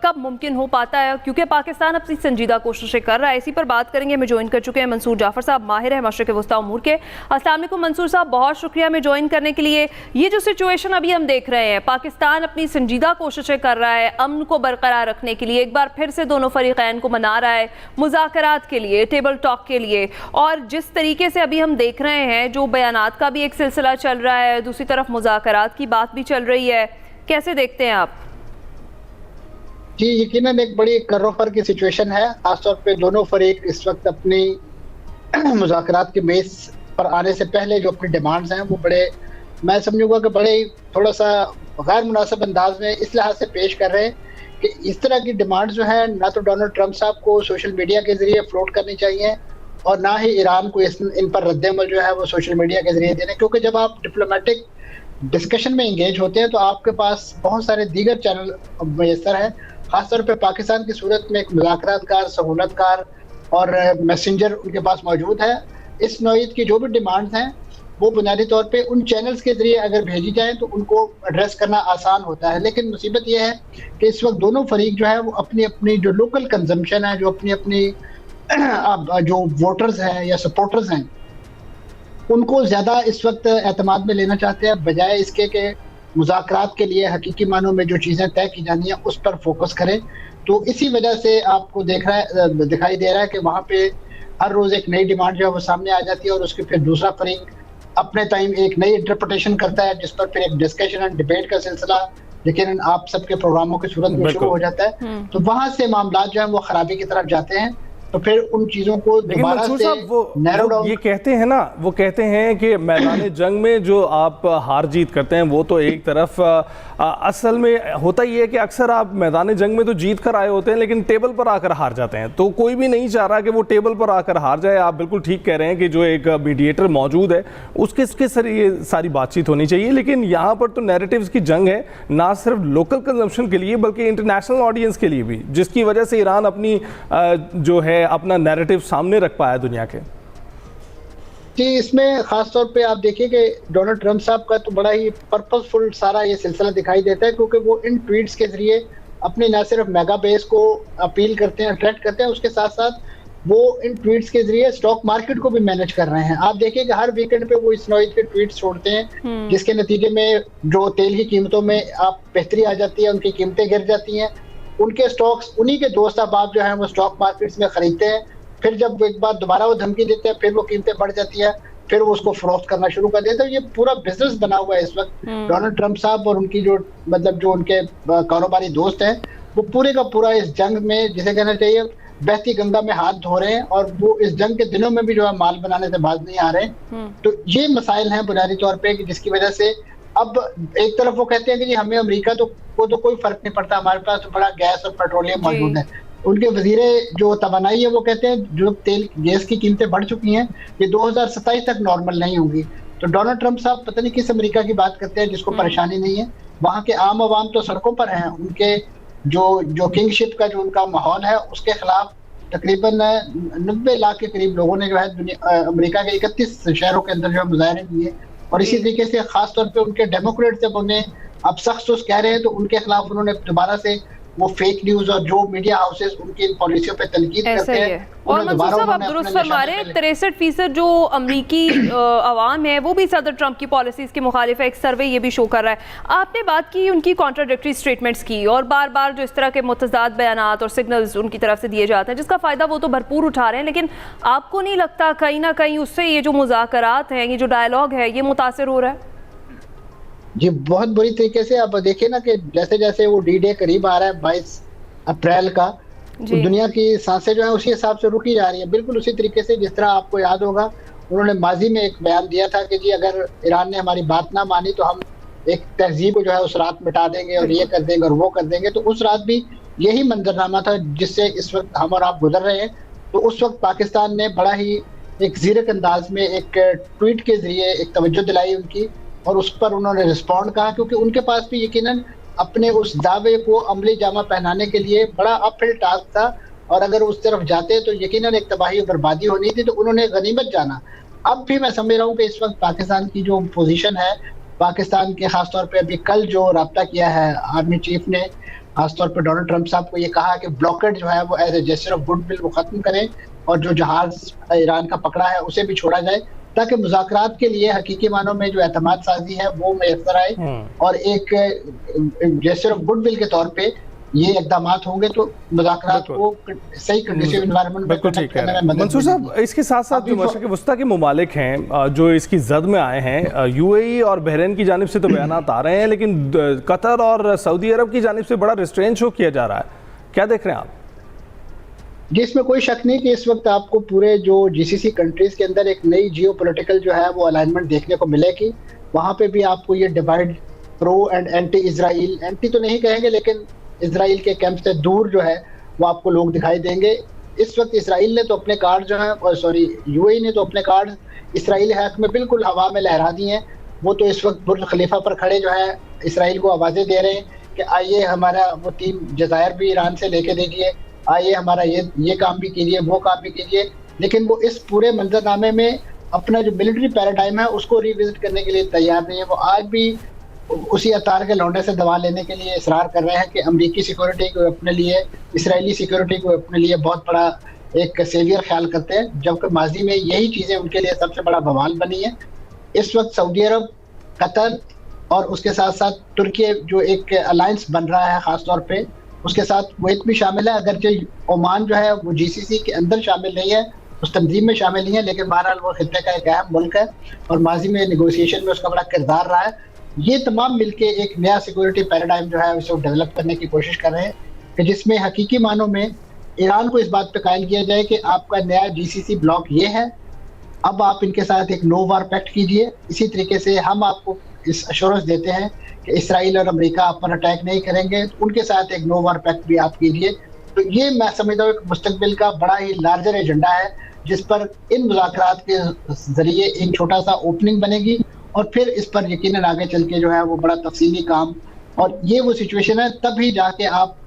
कब मुमकिन हो पाता है, क्योंकि पाकिस्तान अपनी संजीदा कोशिशें कर रहा है। इसी पर बात करेंगे। हमें ज्वाइन कर चुके हैं मंसूर जाफर साहब, माहिर है मशरिक़ वस्ता उमूर के। अस्सलाम वालेकुम मंसूर साहब, बहुत शुक्रिया हमें ज्वाइन करने के लिए। ये जो सिचुएशन अभी हम देख रहे हैं, पाकिस्तान अपनी संजीदा कोशिशें कर रहा है अमन को बरकरार रखने के लिए, एक बार फिर से दोनों फरीक़ैन को मना रहा है मुज़ाकरात के लिए, टेबल टॉक के लिए, और जिस तरीके से अभी हम देख रहे हैं जो बयानात का भी एक सिलसिला चल रहा है, दूसरी तरफ मुज़ाकरात की बात भी चल रही है, कैसे देखते हैं आप? जी यकीनन एक बड़ी कर्रोफर की सिचुएशन है। खासतौर पे दोनों फरीक इस वक्त अपनी मुज़ाकरात के मेज पर आने से पहले जो अपनी डिमांड्स हैं वो बड़े, मैं समझूंगा कि बड़े थोड़ा सा गैर मुनासिब अंदाज में इस लिहाज से पेश कर रहे हैं कि इस तरह की डिमांड जो है ना तो डोनाल्ड ट्रंप साहब को सोशल मीडिया के जरिए फ्लोट करनी चाहिए, और ना ही ईरान को इन पर रद्द-ए-अमल जो है वो सोशल मीडिया के जरिए देने, क्योंकि जब आप डिप्लोमेटिक डिस्कशन में इंगेज होते हैं तो आपके पास बहुत सारे दीगर चैनल मैसर हैं। खासतौर पे पाकिस्तान की सूरत में एक मुज़ाकरातकार, सहूलतकार और मैसेंजर उनके पास मौजूद है। इस नौइयत की जो भी डिमांड्स हैं वो बुनियादी तौर पे उन चैनल्स के जरिए अगर भेजी जाए तो उनको एड्रेस करना आसान होता है। लेकिन मुसीबत ये है कि इस वक्त दोनों फरीक जो है वो अपनी अपनी जो लोकल कंजम्पशन है, जो अपनी अपनी जो वोटर्स हैं या सपोर्टर्स हैं, उनको ज़्यादा इस वक्त एतमाद में लेना चाहते हैं, बजाय इसके कि मुज़ाकरात के लिए हकीकी मानों में जो चीज़ें तय की जानी हैं उस पर फोकस करें। तो इसी वजह से आपको दिखाई दे रहा है कि वहाँ पे हर रोज़ एक नई डिमांड जो है वो सामने आ जाती है और उसके फिर दूसरा फरीक अपने टाइम एक नई इंटरप्रिटेशन करता है, जिस पर फिर एक डिस्कशन एंड डिबेट का सिलसिला यकीनन आप सबके प्रोग्रामों की सूरत में शुरू हो जाता है। तो वहाँ से मामला जो है वो खराबी की तरफ जाते हैं। तो फिर उन चीजों को दोबारा से नैरो डाउन, ये कहते हैं ना, वो कहते हैं कि मैदान जंग में जो आप हार जीत करते हैं वो तो एक तरफ असल में होता ही है कि अक्सर आप मैदान जंग में तो जीत कर आए होते हैं लेकिन टेबल पर आकर हार जाते हैं। तो कोई भी नहीं चाह रहा कि वो टेबल पर आकर हार जाए। आप बिल्कुल ठीक कह रहे हैं कि जो एक मीडिएटर मौजूद है उसके ये सारी बातचीत होनी चाहिए। लेकिन यहाँ पर तो नैरेटिव्स की जंग है, ना सिर्फ लोकल कंजम्पशन के लिए बल्कि इंटरनेशनल ऑडियंस के लिए भी, जिसकी वजह से ईरान अपनी जो है अपना नैरेटिव सामने रख पाया दुनिया के। जी, इसमें खास तौर पे आप देखिए कि डोनाल्ड ट्रंप साहब का तो बड़ा ही पर्पसफुल सारा ये सिलसिला दिखाई देता है, क्योंकि वो इन ट्वीट्स के जरिए अपने न सिर्फ मेगा बेस को अपील करते हैं, अट्रैक्ट करते हैं, उसके साथ साथ वो इन ट्वीट्स के जरिए स्टॉक मार्केट को भी मैनेज कर रहे हैं। आप देखिए कि हर वीकेंड पे वो इस नौइयत के ट्वीट्स छोड़ते हैं जिसके नतीजे में जो तेल की कीमतों में आप बेहतरी आ जाती है, उनकी कीमतें गिर जाती हैं, उनके स्टॉक्स उन्हीं के दोस्त अहबाब जो हैं वो स्टॉक मार्केट्स में खरीदते हैं। फिर जब एक बार दोबारा वो धमकी देते हैं फिर वो कीमतें बढ़ जाती है, फिर वो उसको फरोख्त करना शुरू कर देते हैं। ये पूरा बिजनेस बना हुआ है इस वक्त। डोनाल्ड ट्रंप साहब और उनकी जो जो उनके कारोबारी दोस्त हैं वो पूरे का पूरा इस जंग में, जिसे कहना चाहिए बहती गंगा में हाथ धो रहे हैं, और वो इस जंग के दिनों में भी जो है माल बनाने से बाज नहीं आ रहे। तो ये मसाइल हैं बुनियादी तौर पे कि जिसकी वजह से अब एक तरफ वो कहते हैं कि जी हमें अमेरिका तो कोई फर्क नहीं पड़ता, हमारे पास तो बड़ा गैस और पेट्रोलियम मौजूद है। उनके वजीरे जो तवानाई है वो कहते हैं जो तेल गैस की कीमतें बढ़ चुकी हैं ये 2027 तक नॉर्मल नहीं होंगी। तो डोनाल्ड ट्रंप साहब पता नहीं किस अमेरिका की बात करते हैं जिसको परेशानी नहीं है। वहाँ के आम आवाम तो सड़कों पर हैं, उनके जो किंगशिप का जो उनका माहौल है उसके खिलाफ तकरीबन 90 लाख के करीब लोगों ने जो है अमेरिका के 31 शहरों के अंदर जो है मुजाहरे किए। और इसी तरीके से खास तौर पे उनके डेमोक्रेट जब उन्हें अब सख्त कह रहे हैं तो उनके खिलाफ उन्होंने दोबारा से वो फेक न्यूज और जो मीडिया हाउसेस उनकी इन पॉलिसियों पे तनकीद करते हैं। और मंसूर साहब आप दुरुस्त फरमा रहे हैं, 63% जो अमरीकी अवाम है वो भी सदर ट्रंप की पॉलिसीज के मुखालिफ है। एक सर्वे ये भी शो कर रहा है। आपने बात की उनकी कॉन्ट्राडिक्टरी स्टेटमेंट्स की और बार बार जो इस तरह के मुतज़ाद बयानात और सिग्नल्स उनकी तरफ से दिए जाते हैं जिसका फ़ायदा वो तो भरपूर उठा रहे हैं, लेकिन आपको नहीं लगता कहीं ना कहीं उससे ये जो मुज़ाकरात हैं, ये जो डायलॉग है, ये मुतासिर हो रहा है? जी, बहुत बुरी तरीके से। आप देखिए ना कि जैसे जैसे वो डी डे करीब आ रहा है 22 अप्रैल का, तो दुनिया की सांसें जो है उसी हिसाब से रुकी जा रही है। बिल्कुल उसी तरीके से जिस तरह आपको याद होगा उन्होंने माजी में एक बयान दिया था कि जी अगर ईरान ने हमारी बात ना मानी तो हम एक तहजीब को जो है उस रात मिटा देंगे और ये कर देंगे और वो कर देंगे। तो उस रात भी यही मंजरनामा था जिससे इस वक्त हम और आप गुजर रहे हैं। तो उस वक्त पाकिस्तान ने बड़ा ही एक ज़ीरक अंदाज में एक ट्वीट के जरिए एक तवज्जो दिलाई उनकी, और उस पर उन्होंने रिस्पॉन्ड कहा, क्योंकि उनके पास भी यकीनन अपने उस दावे को अमली जामा पहनाने के लिए बड़ा अपहिल टास्क था, और अगर उस तरफ जाते तो यकीनन एक तबाही और बर्बादी होनी थी। तो उन्होंने गनीमत जाना। अब भी मैं समझ रहा हूँ कि इस वक्त पाकिस्तान की जो पोजीशन है, पाकिस्तान के खासतौर पे अभी कल जो रब्ता किया है आर्मी चीफ ने, खासतौर पर डोनाल्ड ट्रंप साहब को ये कहा कि ब्लॉकेड जो है वो as a gesture of goodwill वो खत्म करें और जो जहाज ईरान का पकड़ा है उसे भी छोड़ा जाए, ताकि मुज़ाकरात के लिए हकीकी मानों में जो एतमाद साजी है वो मैसर आए और एक जेस्चर ऑफ गुडविल के तौर पे ये इकदाम होंगे तो मुज़ाकरात को सही कंडीसिव एनवायरनमेंट में कंडक्ट करने में मदद। मंसूर साहब, इसके साथ साथ जो मशरिक़ वस्ता के मुमालिक हैं जो इसकी जद में आए हैं, यूएई और बहरीन की जानिब से तो बयानात आ रहे हैं, लेकिन कतर और सऊदी अरब की जानिब से बड़ा रिस्ट्रेन शो किया जा रहा है, क्या देख रहे हैं आप? जिसमें कोई शक नहीं कि इस वक्त आपको पूरे जो जीसीसी कंट्रीज के अंदर एक नई जियोपॉलिटिकल जो है वो अलाइनमेंट देखने को मिलेगी। वहाँ पे भी आपको ये divide pro and anti Israel, anti तो नहीं कहेंगे लेकिन इजराइल के कैंप से दूर जो है वो आपको लोग दिखाई देंगे। इस वक्त इसराइल ने तो अपने कार्ड जो है, यूएई ने तो अपने कार्ड इसराइली हक में बिल्कुल हवा में लहरा दिए हैं। वो तो इस वक्त बुर्ज खलीफा पर खड़े जो है इसराइल को आवाज़ें दे रहे हैं कि आइए हमारा वो टीम जज़ायर भी ईरान से लेके देखिए, आइए हमारा ये काम भी कीजिए, वो काम भी कीजिए। लेकिन वो इस पूरे मंजरनामे में अपना जो मिलिट्री पैराडाइम है उसको रिविजिट करने के लिए तैयार नहीं है। वो आज भी उसी अतार के लौंडे से दवा लेने के लिए इसरार कर रहे हैं कि अमेरिकी सिक्योरिटी को अपने लिए, इसराइली सिक्योरिटी को अपने लिए बहुत बड़ा एक सेवियर ख्याल करते हैं, जबकि माजी में यही चीज़ें उनके लिए सबसे बड़ा बवाल बनी है। इस वक्त सऊदी अरब, कतर और उसके साथ साथ तुर्की जो एक अलायंस बन रहा है ख़ास तौर पे, उसके साथ कुवैत भी शामिल है। अगरचे ओमान जो है वो GCC के अंदर शामिल नहीं है, उस तंजीम में शामिल नहीं है, लेकिन बहरहाल वो खित्ते का एक अहम मुल्क है और माजी में नेगोशिएशन में उसका बड़ा किरदार रहा है। ये तमाम मिलके एक नया सिक्योरिटी पैराडाइम जो है उसको डेवलप करने की कोशिश कर रहे हैं कि जिसमें हकीकी मानों में ईरान को इस बात पे कायल किया जाए कि आपका नया GCC ब्लॉक ये है, अब आप इनके साथ एक नो वार पैक्ट कीजिए। इसी तरीके से हम आपको इस अश्योरेंस देते हैं कि इसराइल और अमेरिका आप पर अटैक नहीं करेंगे, उनके साथ एक नो वार पैक्ट भी आप कीजिए। तो ये मैं समझता हूँ एक मुस्तकबिल का बड़ा ही लार्जर एजेंडा है जिस पर इन मुज़ाकरात के जरिए एक छोटा सा ओपनिंग बनेगी और फिर इस पर यकीनन आगे चल के जो है वो बड़ा तफसीली काम, और ये वो सिचुएशन है तभी जाके आप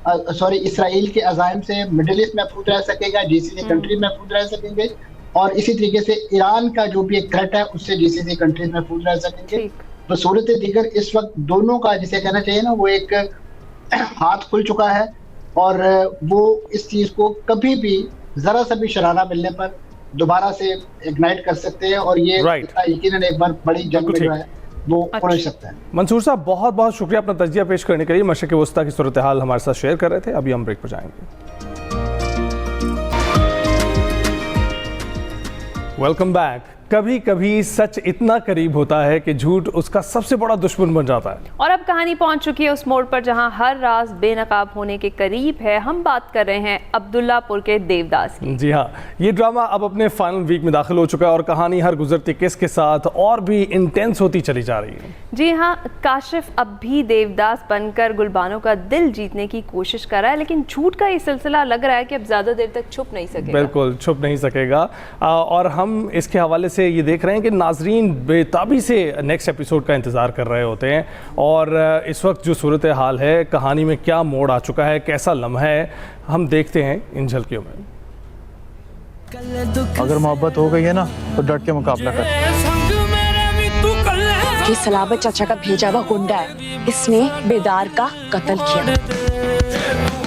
इसराइल के अज़ाइम से मिडिल ईस्ट महफूज रह सकेगा, GCC कंट्री महफूज रह सकेंगे, और इसी तरीके से ईरान का जो भी एक थ्रेट है उससे GCC कंट्रीज महफूज रह सकेंगे। तो सूरत दीगर इस वक्त दोनों का जिसे कहना चाहिए ना वो एक हाथ खुल चुका है और वो इस चीज़ को कभी भी ज़रा सा भी शरारा मिलने पर दोबारा से इग्नाइट कर सकते हैं और ये यकीनन एक बार बड़ी जंग में जो है वो पहुंच सकता है। मंसूर साहब बहुत बहुत शुक्रिया अपना तजिया पेश करने के लिए, मशरिक़ वस्ता की सूरत हाल हमारे साथ शेयर कर रहे थे। अभी हम ब्रेक पर जाएंगे। Welcome back. कभी कभी सच इतना करीब होता है कि झूठ उसका सबसे बड़ा दुश्मन बन जाता है। और अब कहानी पहुंच चुकी है उस मोड़ पर जहां हर राज बेनकाब होने के करीब है। हम बात कर रहे हैं अब्दुल्लापुर के देवदास की। जी हाँ, ये ड्रामा अब अपने फाइनल वीक में दाखिल हो चुका है और कहानी हर गुजरती किस के साथ और भी इंटेंस होती चली जा रही है। जी हाँ, काशिफ अब भी देवदास बनकर गुलबानों का दिल जीतने की कोशिश कर रहा है, लेकिन झूठ का ये सिलसिला लग रहा है कि अब ज्यादा देर तक छुप नहीं सकेगा। बिल्कुल छुप नहीं सकेगा। और हम इसके हवाले से ये देख रहे हैं कि नाजरीन बेताबी से नेक्स्ट एपिसोड का इंतज़ार कर रहे होते हैं और इस वक्त जो सूरत हाल है, कहानी में क्या मोड़ आ चुका है, कैसा लम्हा है, हम देखते हैं इन झलकियों में। अगर मोहब्बत हो गई है ना तो डट के मुकाबला कर। ये सलाबत चाचा का भेजा हुआ गुंडा है, इसने बेदार का कत्ल किया।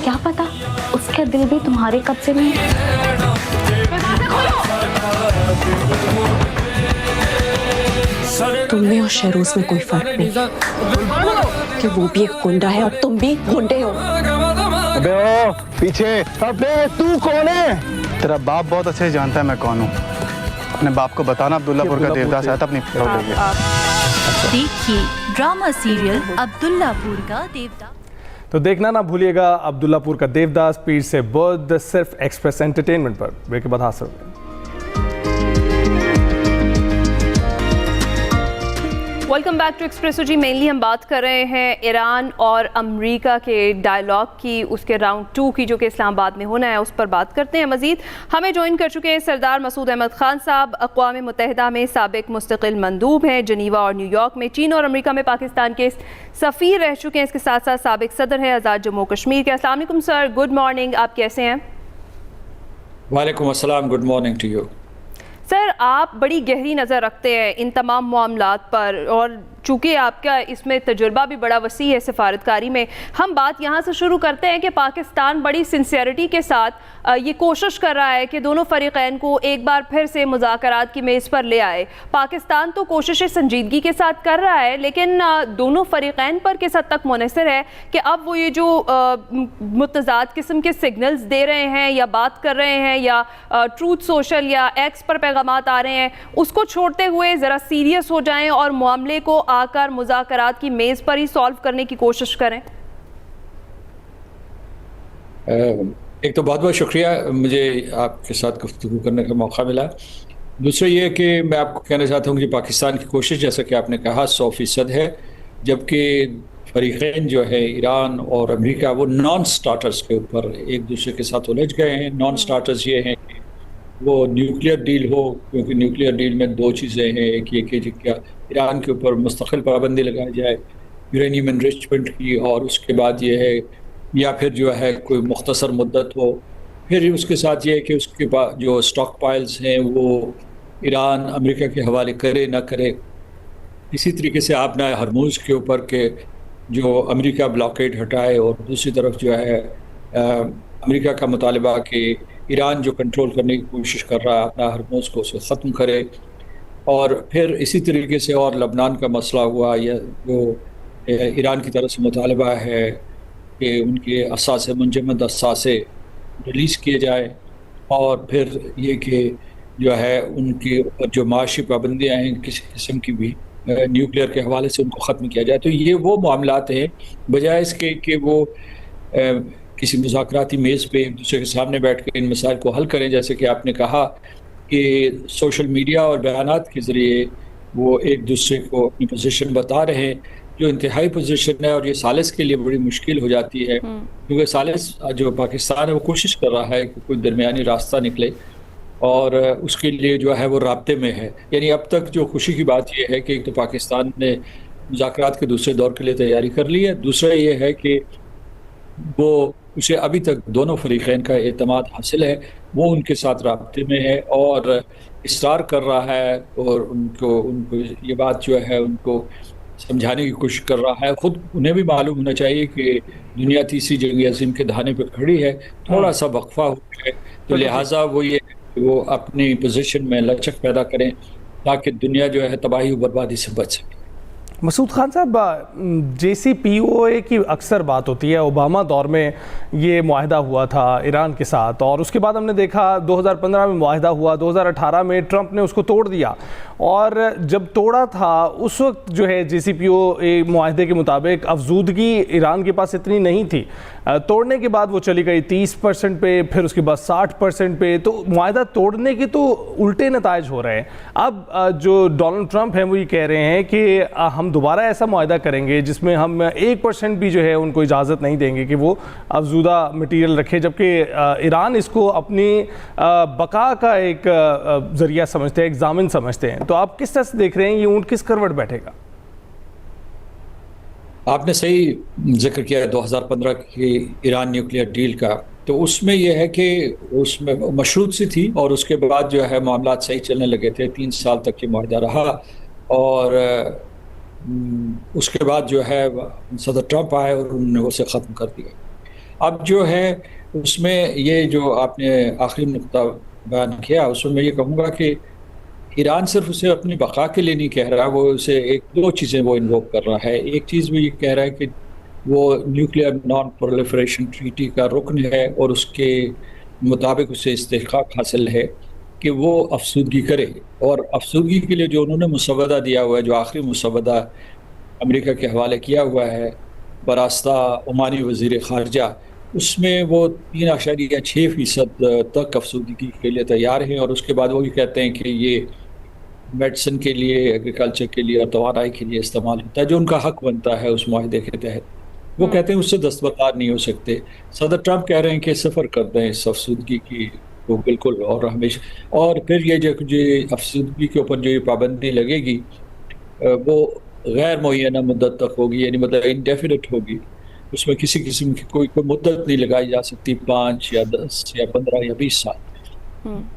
क्या पता उसका दिल भी तुम्हारे कब्जे में है। तुम में और शहरोज में कोई फर्क नहीं कि वो भी एक गुंडा है और तुम भी गुंडे हो। अबे ओ पीछे, अबे तू कौन है? तेरा बाप बहुत अच्छे से जानता है मैं कौन हूँ। अपने बाप को बताना अब्दुल्लापुर का देवदास आया था अपनी फोटो लेके। देखिए ड्रामा सीरियल अब्दुल्लापुर का देवदास। तो देखना ना भूलिएगा अब्दुल्लापुर का देवदास पीर से बुध, सिर्फ एक्सप्रेस एंटरटेनमेंट पर। ब्रेक के बाद हासिल होंगे। Welcome back to Expresso ji. Mainly हम बात कर रहे हैं ईरान और अमेरिका के डायलॉग की, उसके राउंड 2 की जो कि इस्लामाबाद में होना है, उस पर बात करते हैं मजीद। हमें ज्वाइन कर चुके हैं सरदार मसूद अहमद खान साहब, अक़वाम मुत्तहिदा में साबिक मुस्तकिल मंदूब हैं, जनीवा और न्यूयॉर्क में चीन और अमेरिका में पाकिस्तान के सफ़ीर रह चुके हैं। इसके साथ साथ साबिक सदर हैं आज़ाद जम्मू कश्मीर के। अस्सलाम वालेकुम सर, गुड मॉर्निंग, आप कैसे हैं? वालेकुम अस्सलाम, good morning to you. Sir, आप बड़ी गहरी नज़र रखते हैं इन तमाम मामलात पर और चूँकि आपका इसमें तजुर्बा भी बड़ा वसी है सफारतकारी में, हम बात यहाँ से शुरू करते हैं कि पाकिस्तान बड़ी सिंसियरिटी के साथ ये कोशिश कर रहा है कि दोनों फरीक़ैन को एक बार फिर से मुज़ाकरात की मेज़ पर ले आए। पाकिस्तान तो कोशिशें संजीदगी के साथ कर रहा है, लेकिन दोनों फरीक़ैन पर किस हद तक मुनहसर है कि अब वो ये जो मुतज़ाद किस्म के सिग्नल्स दे रहे हैं या बात कर रहे हैं या ट्रूथ सोशल या एक्स पर पैगामात आ रहे हैं, उसको छोड़ते हुए ज़रा सीरियस हो जाएं और मामले को आकर मुज़ाकरात की मेज़ पर ही सॉल्व करने की कोशिश करें। एक तो बहुत बहुत शुक्रिया मुझे आपके साथ गुफ्तगू करने का मौका मिला। दूसरा ये कि मैं आपको कहना चाहता हूँ कि पाकिस्तान की कोशिश जैसा कि आपने कहा 100% है, जबकि फरीक़ैन जो है ईरान और अमेरिका वो नॉन स्टार्टर्स के ऊपर एक दूसरे के साथ उलझ गए हैं। नॉन स्टार्टर्स ये हैं कि वो न्यूक्लियर डील हो, क्योंकि न्यूक्लियर डील में दो चीज़ें हैं। एक ये कि क्या ईरान के ऊपर मुस्तकिल पाबंदी लगाई जाए यूरेनियम एनरिचमेंट की, और उसके बाद ये है, या फिर जो है कोई मुख्तसर मुद्दत हो। फिर उसके साथ ये है कि उसके बाद जो स्टॉक पाइल्स हैं वो ईरान अमेरिका के हवाले करे ना करे। इसी तरीके से आपने हरमुज़ के ऊपर के जो अमेरिका ब्लॉकेड हटाए, और दूसरी तरफ जो है अमेरिका का मुतालबा कि ईरान जो कंट्रोल करने की कोशिश कर रहा है अपना हरमुज़ को, उसे ख़त्म करे। और फिर इसी तरीके से और लबनान का मसला हुआ, या जो ईरान की तरफ से मुतालबा है कि उनके असासे मुंजमद असासे रिलीज़ किए जाए, और फिर ये कि जो है उनके ऊपर जो माशी पाबंदियाँ हैं किसी किस्म की भी न्यूक्लियर के हवाले से उनको ख़त्म किया जाए। तो ये वो मामलात हैं, बजाय इसके कि वो किसी मुज़ाकराती मेज़ पे एक दूसरे के सामने बैठ कर इन मसाइल को हल करें। जैसे कि आपने कहा कि सोशल मीडिया और बयानात के ज़रिए वो एक दूसरे को अपनी पोजीशन बता रहे हैं, जो इंतहाई पोजीशन है, और ये सालिस के लिए बड़ी मुश्किल हो जाती है, क्योंकि सालिस जो पाकिस्तान है वो कोशिश कर रहा है कि कोई दरमियानी रास्ता निकले, और उसके लिए जो है वो राब्ते में है। यानी अब तक जो खुशी की बात यह है कि एक तो पाकिस्तान ने मुज़ाकरात के दूसरे दौर के लिए तैयारी कर ली है, दूसरा ये है कि वो उसे अभी तक दोनों फरीक़ैन का एतमाद हासिल है, वो उनके साथ राब्ते में है और इसरार कर रहा है, और उनको ये बात जो है उनको समझाने की कोशिश कर रहा है। ख़ुद उन्हें भी मालूम होना चाहिए कि दुनिया तीसरी जंग अज़ीम के धाने पर खड़ी है, थोड़ा सा वक्फा हो है, तो लिहाजा वो अपनी पोजीशन में लचक पैदा करें ताकि दुनिया जो है तबाही और बर्बादी से बच सके। मसूद खान साहब, JCPOA की अक्सर बात होती है। ओबामा दौर में ये मुआहदा हुआ था ईरान के साथ, और उसके बाद हमने देखा 2015 में मुआहदा हुआ, 2018 में ट्रंप ने उसको तोड़ दिया, और जब तोड़ा था उस वक्त जो है JCPOA मुआहदे के मुताबिक अफजूदगी ईरान के पास इतनी नहीं थी। तोड़ने के बाद वो चली गई 30% पे, फिर उसके बाद 60% पे। तो मुआहदा तोड़ने के तो उल्टे नतायज हो रहे हैं। अब जो डोनाल्ड ट्रंप हैं वो ये कह रहे हैं कि हम दोबारा ऐसा मुआहदा करेंगे जिसमें हम 1% भी जो है उनको इजाज़त नहीं देंगे कि वो अफजूदा मटीरियल रखे, जबकि ईरान इसको अपनी बका का एक ज़रिया समझते हैं, एक ज़ामिन समझते हैं। तो आप किस तरह से देख रहे हैं ये ऊँट किस करवट बैठेगा? आपने सही जिक्र किया 2015 की ईरान न्यूक्लियर डील का, तो उसमें यह है कि उसमें मशरूत सी थी, और उसके बाद जो है मामलात सही चलने लगे थे। 3 साल तक ये मुआहदा रहा, और उसके बाद जो है सदर ट्रंप आए और उन्होंने उसे ख़त्म कर दिया। अब जो है उसमें ये जो आपने आखिरी नुक्ता बयान किया, उसमें मैं ये कहूँगा कि ईरान सिर्फ उसे अपनी बका के लिए नहीं कह रहा, वो उसे एक दो चीज़ें वो इन्वोक कर रहा है। एक चीज़ वो ये कह रहा है कि वो न्यूक्लियर नॉन प्रोलिफरेशन ट्रीटी का रुकन है, और उसके मुताबिक उसे इस्तेहकाक हासिल है कि वो अफसूदगी करे। और अफसूदगी के लिए जो उन्होंने मुसवदा दिया हुआ है, जो आखिरी मुसवदा अमेरिका के हवाले किया हुआ है बरास्ता ओमानी वज़ीर ख़ारजा, उसमें वो 3.6% तक अफसूदगी के लिए तैयार हैं। और उसके बाद वो ये कहते हैं कि ये मेडिसिन के लिए, एग्रीकल्चर के लिए और तवानाई के लिए इस्तेमाल होता है, जो उनका हक बनता है उस मुआहदे के तहत। वो कहते हैं उससे दस्तबरदार नहीं हो सकते। सदर ट्रंप कह रहे हैं कि सफ़र कर दें इस अफसूदगी की, वो बिल्कुल, और हमेशा। और फिर ये जो अफसूदगी के ऊपर जो ये पाबंदी लगेगी वो गैर मुअय्यना मुद्दत तक होगी, यानी मतलब इनडेफिनिट होगी। उसमें किसी किस्म की कोई मुद्दत नहीं लगाई जा सकती, 5 या 10 या 15 या 20 साल।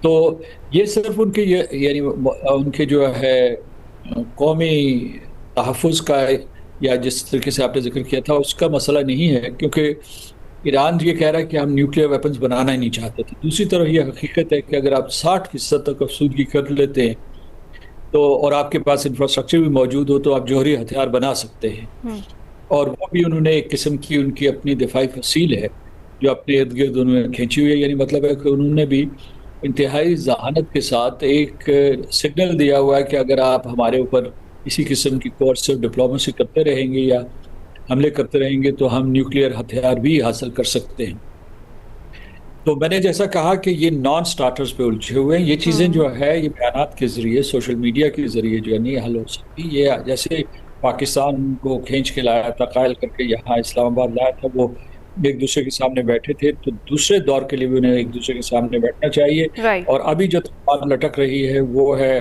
तो ये सिर्फ उनके यानी उनके जो है कौमी तहफ़्फ़ुज़ का, या जिस तरीके से आपने जिक्र किया था, उसका मसला नहीं है, क्योंकि ईरान ये कह रहा है कि हम न्यूक्लियर वेपन्स बनाना ही नहीं चाहते थे। दूसरी तरफ ये हकीकत है कि अगर आप 60% तक अफसूदगी कर लेते हैं तो, और आपके पास इंफ्रास्ट्रक्चर भी मौजूद हो, तो आप जौहरी हथियार बना सकते हैं। और वो भी उन्होंने एक किस्म की उनकी अपनी दिफाई फसील है जो अपने इर्द गिर्द उन्होंने खींची हुई है। यानी मतलब है कि उन्होंने भी इंतहाई जहानत के साथ एक सिग्नल दिया हुआ है कि अगर आप हमारे ऊपर इसी किस्म की कोर्सिव डिप्लोमेसी करते रहेंगे या हमले करते रहेंगे तो हम न्यूक्लियर हथियार भी हासिल कर सकते हैं। तो मैंने जैसा कहा कि ये नॉन स्टार्टर्स पे उलझे हुए हैं। ये चीज़ें जो है ये बयानात के ज़रिए, सोशल मीडिया के ज़रिए जो है नहीं हल हो सकती। ये जैसे पाकिस्तान को खींच के लाया था, कायल करके यहाँ इस्लामाबाद लाया था, वो एक दूसरे के सामने बैठे थे, तो दूसरे दौर के लिए भी उन्हें एक दूसरे के सामने बैठना चाहिए। राइट। और अभी जो तलवार लटक रही है वो है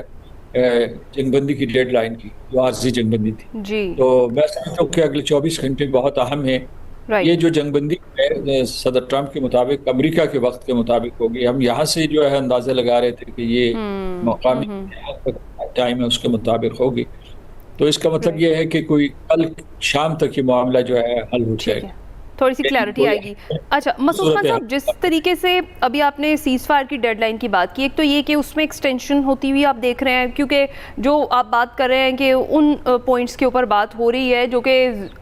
जंगबंदी की डेडलाइन की, जो आरजी जंगबंदी थी। जी। तो मैं समझता हूँ कि अगले 24 घंटे बहुत अहम है। राइट। ये जो जंगबंदी है सदर ट्रंप के मुताबिक, अमेरिका के वक्त के मुताबिक होगी। हम यहाँ से जो है अंदाजा लगा रहे थे कि ये मकामी टाइम है उसके मुताबिक होगी। तो इसका मतलब ये है कि कोई कल शाम तक ये मामला जो है हल हो जाएगा, थोड़ी सी क्लैरिटी आएगी। अच्छा मसूद खान साहब, जिस तरीके से अभी आपने सीज फायर की डेडलाइन की बात की, एक तो ये कि उसमें एक्सटेंशन होती हुई आप देख रहे हैं, क्योंकि जो आप बात कर रहे हैं कि उन पॉइंट्स के ऊपर बात हो रही है जो कि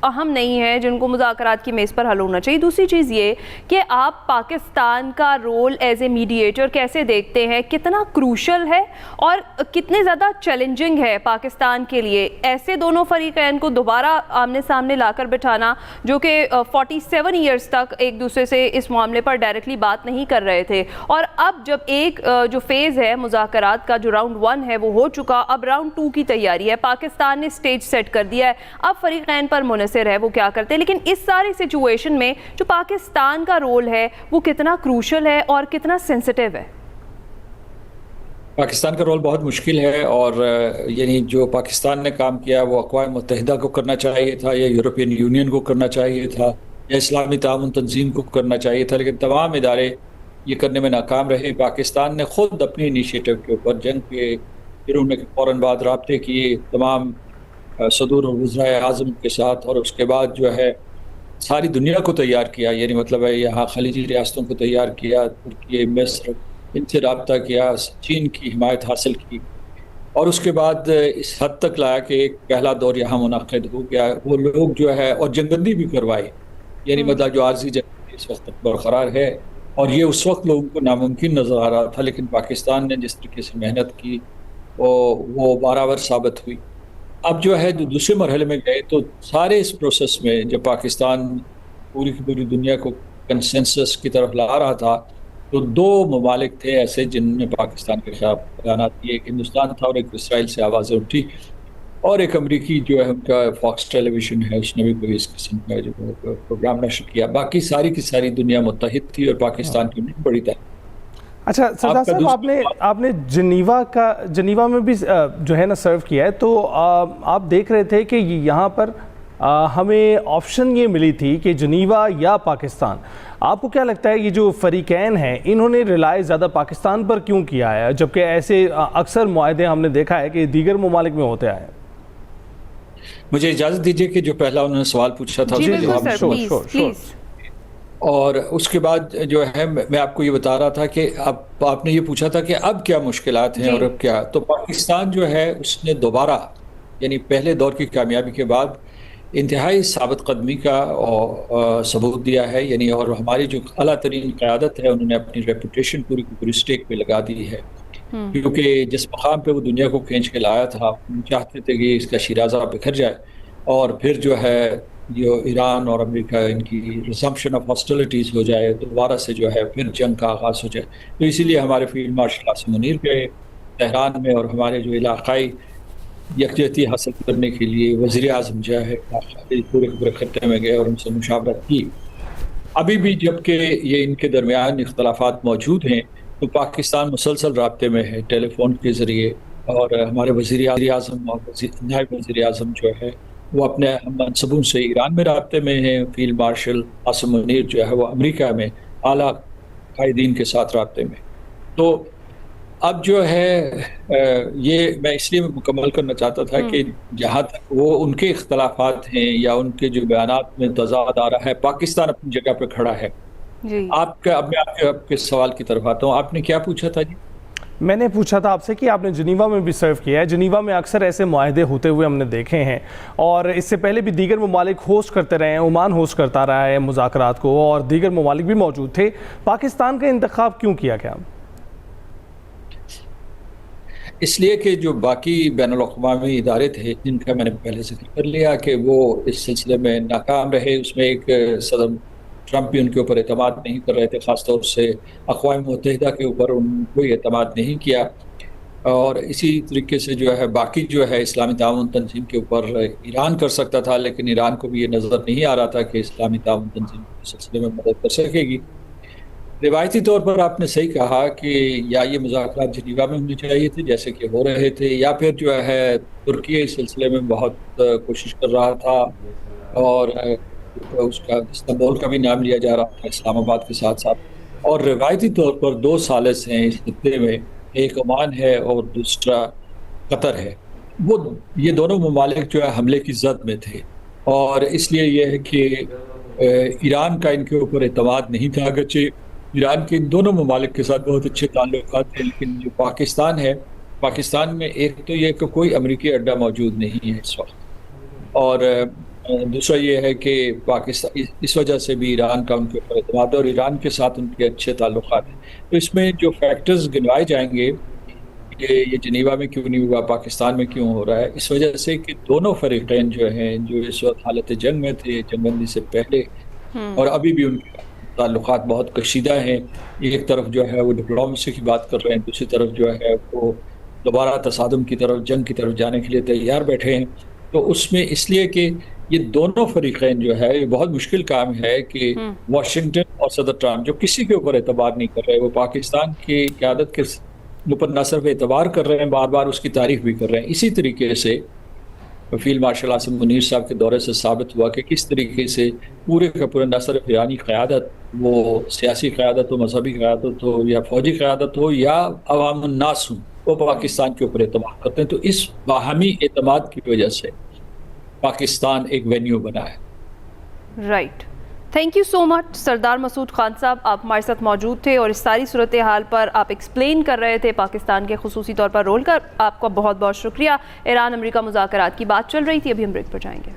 अहम नहीं है, जिनको मुज़ाकरात की मेज़ पर हल होना चाहिए। दूसरी चीज़ ये कि आप पाकिस्तान का रोल एज ए मीडिएटर कैसे देखते हैं, कितना क्रूशल है और कितने ज़्यादा चैलेंजिंग है पाकिस्तान के लिए ऐसे दोनों फरीकैन को दोबारा आमने सामने लाकर बिठाना, जो कि 47 ईयर्स तक एक दूसरे से इस मामले पर डायरेक्टली बात नहीं कर रहे थे। और अब जब एक जो फेज़ है मुज़ाकरात का, जो राउंड 1 है वो हो चुका, अब राउंड 2 की तैयारी है, पाकिस्तान ने स्टेज सेट कर दिया है, अब फरीकैन पर मुनहसर है वो क्या करते हैं। लेकिन इस सारी सिचुएशन में जो पाकिस्तान का रोल है वो कितना क्रूशल है और कितना सेंसिटिव है? पाकिस्तान का रोल बहुत मुश्किल है। और यानी जो पाकिस्तान ने काम किया वो अक़वाम मुत्तहिदा को करना चाहिए था, या यूरोपियन यूनियन को करना चाहिए था, या इस्लामी ताउन तंजीम को करना चाहिए था, लेकिन तमाम इदारे ये करने में नाकाम रहे। पाकिस्तान ने ख़ुद अपनी इनिशिएटिव के ऊपर जंग के शुरू होने के फ़ौरन बाद रब्ते किए तमाम सदूर और वज़राए आज़म के साथ, और उसके बाद जो है सारी दुनिया को तैयार किया, यानी मतलब है यहाँ खलीजी रियासतों को तैयार किया, तुर्की, मिस्र, इनसे रब्ता किया, चीन की हिमायत हासिल की, और उसके बाद इस हद तक लाया कि एक पहला दौर यहाँ मुनक़िद हो गया। वो लोग जो है और जंगबंदी भी करवाई, यानी मतलब जो आर्जी जंग इस वक्त तक बरकरार है, और ये उस वक्त लोगों को नामुमकिन नज़र आ रहा था, लेकिन पाकिस्तान ने जिस तरीके से मेहनत की वो बारावर साबित हुई। अब जो है दूसरे मरहले में गए तो सारे इस प्रोसेस में जब पाकिस्तान पूरी की पूरी दुनिया को कंसेंसस की तरफ ला रहा था, तो 2 ममालिक थे ऐसे जिन्होंने पाकिस्तान के खिलाफ बयान दिए। एक हिंदुस्तान था और एक इसराइल से आवाज़ें उठी, और एक अमरीकी जो है उनका फॉक्स टेलीविज़न है, उसने भी कोई इस किस्म का जो प्रोग्राम नशर किया। बाकी सारी की सारी दुनिया मुत्तहिद थी और पाकिस्तान की बड़ी था। अच्छा सरदार साहब, आपने जनीवा में भी जो है ना सर्व किया है, तो आप देख रहे थे कि यहाँ पर हमें ऑप्शन ये मिली थी कि जनीवा या पाकिस्तान। आपको क्या लगता है ये जो फरीकैन हैं इन्होंने रिलाय ज़्यादा पाकिस्तान पर क्यों किया है, जबकि ऐसे अक्सर मुआहदे हमने देखा है कि दीगर ममालिक में होते आए हैं? मुझे इजाज़त दीजिए कि जो पहला उन्होंने सवाल पूछा था और उसके बाद जो है मैं आपको ये बता रहा था कि अब आपने ये पूछा था कि अब क्या मुश्किलात हैं और अब क्या। तो पाकिस्तान जो है उसने दोबारा यानी पहले दौर की कामयाबी के बाद इंतहाई साबित कदमी का सबूत दिया है, यानी और हमारी जो अला तरीन क़यादत है उन्होंने अपनी रेपुटेशन पूरी की पूरी स्टेक पे लगा दी है, क्योंकि जिस मकाम पे वो दुनिया को खींच के लाया था, चाहते थे कि इसका शिराजा बिखर जाए और फिर जो है जो ईरान और अमेरिका इनकी रिजम्पशन ऑफ हॉस्टिलिटीज़ हो जाए, दोबारा से जो है फिर जंग का आगाज़ हो जाए। तो इसीलिए हमारे फील्ड मार्शल आसिम मुनीर गए तेहरान में और हमारे जो इलाकाई यकजहती हासिल करने के लिए वज़ीर आज़म जो है पूरे पूरे खत्ते में गए और उनसे मुशावरत की। अभी भी जबकि ये इनके दरमियान इख्तलाफात मौजूद हैं तो पाकिस्तान मुसलसल राब्ते में है टेलीफोन के ज़रिए, और हमारे वज़ीर आज़म और नायब वज़ीर आज़म जो है वो अपने मनसबों से ईरान में राब्ते में हैं। फील्ड मार्शल आसिम मुनीर जो है वो अमेरिका में आला कायदीन के साथ राब्ते में। तो अब जो है ये मैं इसलिए मुकम्मल करना चाहता था कि जहाँ तक वो उनके इख्तलाफात हैं या उनके जो बयानात में तज़ाद आ रहा है, पाकिस्तान अपनी जगह पर खड़ा है। आपका अब मैं आपके सवाल की तरफ आता हूँ। आपने क्या पूछा था जी? मैंने पूछा था आपसे कि आपने जनीवा में भी सर्व किया है। जनीवा में अक्सर ऐसे मुआहदे होते हुए हमने देखे हैं और इससे पहले भी दीगर ममालिक होस्ट करते रहे हैं, ओमान होस्ट करता रहा है मुज़ाकरात को और दीगर ममालिक भी मौजूद थे। पाकिस्तान का इंतखाब क्यों किया गया? इसलिए कि जो बाकी बैनुल-अक़वामी इदारे थे जिनका मैंने पहले जिक्र कर लिया कि वो इस सिलसिले में नाकाम रहे। उसमें एक सदर ट्रंप भी उनके ऊपर एतमाद नहीं कर रहे थे, ख़ासतौर से अक़वाम मुत्तहिदा के ऊपर उनको एतमाद नहीं किया। और इसी तरीके से जो है बाकी जो है इस्लामी ताउन तंजीम के ऊपर ईरान कर सकता था, लेकिन ईरान को भी ये नज़र नहीं आ रहा था कि इस्लामी ताउन तंजीम इस सिलसिले में मदद कर सकेगी। रिवायती तौर पर आपने सही कहा कि या ये मुज़ाकरात जिनीवा में होने चाहिए थे जैसे कि हो रहे थे, या फिर जो है तुर्की इस सिलसिले में बहुत कोशिश कर रहा था और उसका इस्तांबुल का भी नाम लिया जा रहा था इस्लामाबाद के साथ साथ। और रिवायती तौर पर 2 सालिस हैं इस खत्ते में, एक ओमान है और दूसरा कतर है। वो ये दोनों ममालिक जो है हमले की जद में थे और इसलिए ये है कि ईरान का इनके ऊपर एतमाद नहीं था। अगरचे ईरान के इन दोनों ममालिक के साथ बहुत अच्छे ताल्लुकात थे, लेकिन जो पाकिस्तान है, पाकिस्तान में एक तो ये कि कोई अमरीकी अड्डा मौजूद नहीं है इस वक्त, और दूसरा ये है कि पाकिस्तान इस वजह से भी ईरान का उनके ऊपर एतमाद और ईरान के साथ उनके अच्छे ताल्लुकात हैं। तो इसमें जो फैक्टर्स गिनवाए जाएंगे कि ये जिनीवा में क्यों नहीं हुआ, पाकिस्तान में क्यों हो रहा है, इस वजह से कि दोनों फरीकैन जो हैं जो इस वक्त हालत जंग में थे, जंगबंदी से पहले और अभी भी उनके ताल्लुकात बहुत कशीदा हैं। एक तरफ जो है वो डिप्लोमेसी की बात कर रहे हैं, दूसरी तरफ जो है वो दोबारा तसादुम की तरफ, जंग की तरफ जाने के लिए तैयार बैठे हैं। तो उसमें इसलिए कि ये दोनों फरीकैन जो है ये बहुत मुश्किल काम है कि वाशिंगटन और सदर ट्रम्प जो किसी के ऊपर एतबार नहीं कर रहे, वो पाकिस्तान की क़यादत के ऊपर न सिर्फ एतबार कर रहे हैं, बार बार उसकी तारीफ भी कर रहे हैं। इसी तरीके से फील्ड मार्शल आसिम मुनीर साहब के दौरे से साबित हुआ कि किस तरीके से पूरे का पूरा न सिर्फ ईरानी क़यादत, वो सियासी क़यादत हो, मजहबी क़यादत हो या फ़ौजी क़यादत हो या अवामुन्नास हो, वो पाकिस्तान के ऊपर एतबार करते हैं। तो इस बाहमी एतमाद की वजह से पाकिस्तान एक वेन्यू बना है। Right, thank you so much Sardar Masood Khan साहब, आप हमारे साथ मौजूद थे और इस सारी सूरत हाल पर आप एक्सप्लेन कर रहे थे पाकिस्तान के खुसूसी तौर पर रोल का। आपका बहुत बहुत शुक्रिया। ईरान अमेरिका मुज़ाकरात की बात चल रही थी, अभी हम ब्रेक पर जाएंगे।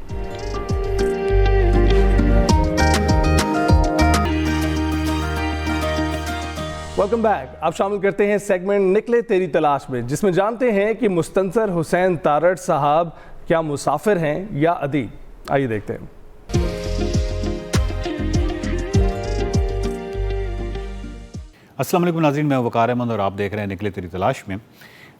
Welcome back. आप शामिल करते हैं सेगमेंट निकले तेरी तलाश में, जिसमें जानते हैं कि मुस्तंसर हुसैन तारड़ साहब क्या मुसाफिर हैं या अदीब। आइए देखते हैं। अस्सलाम वालेकुम नाज़रीन, मैं वकार अहमद और आप देख रहे हैं निकले तेरी तलाश में।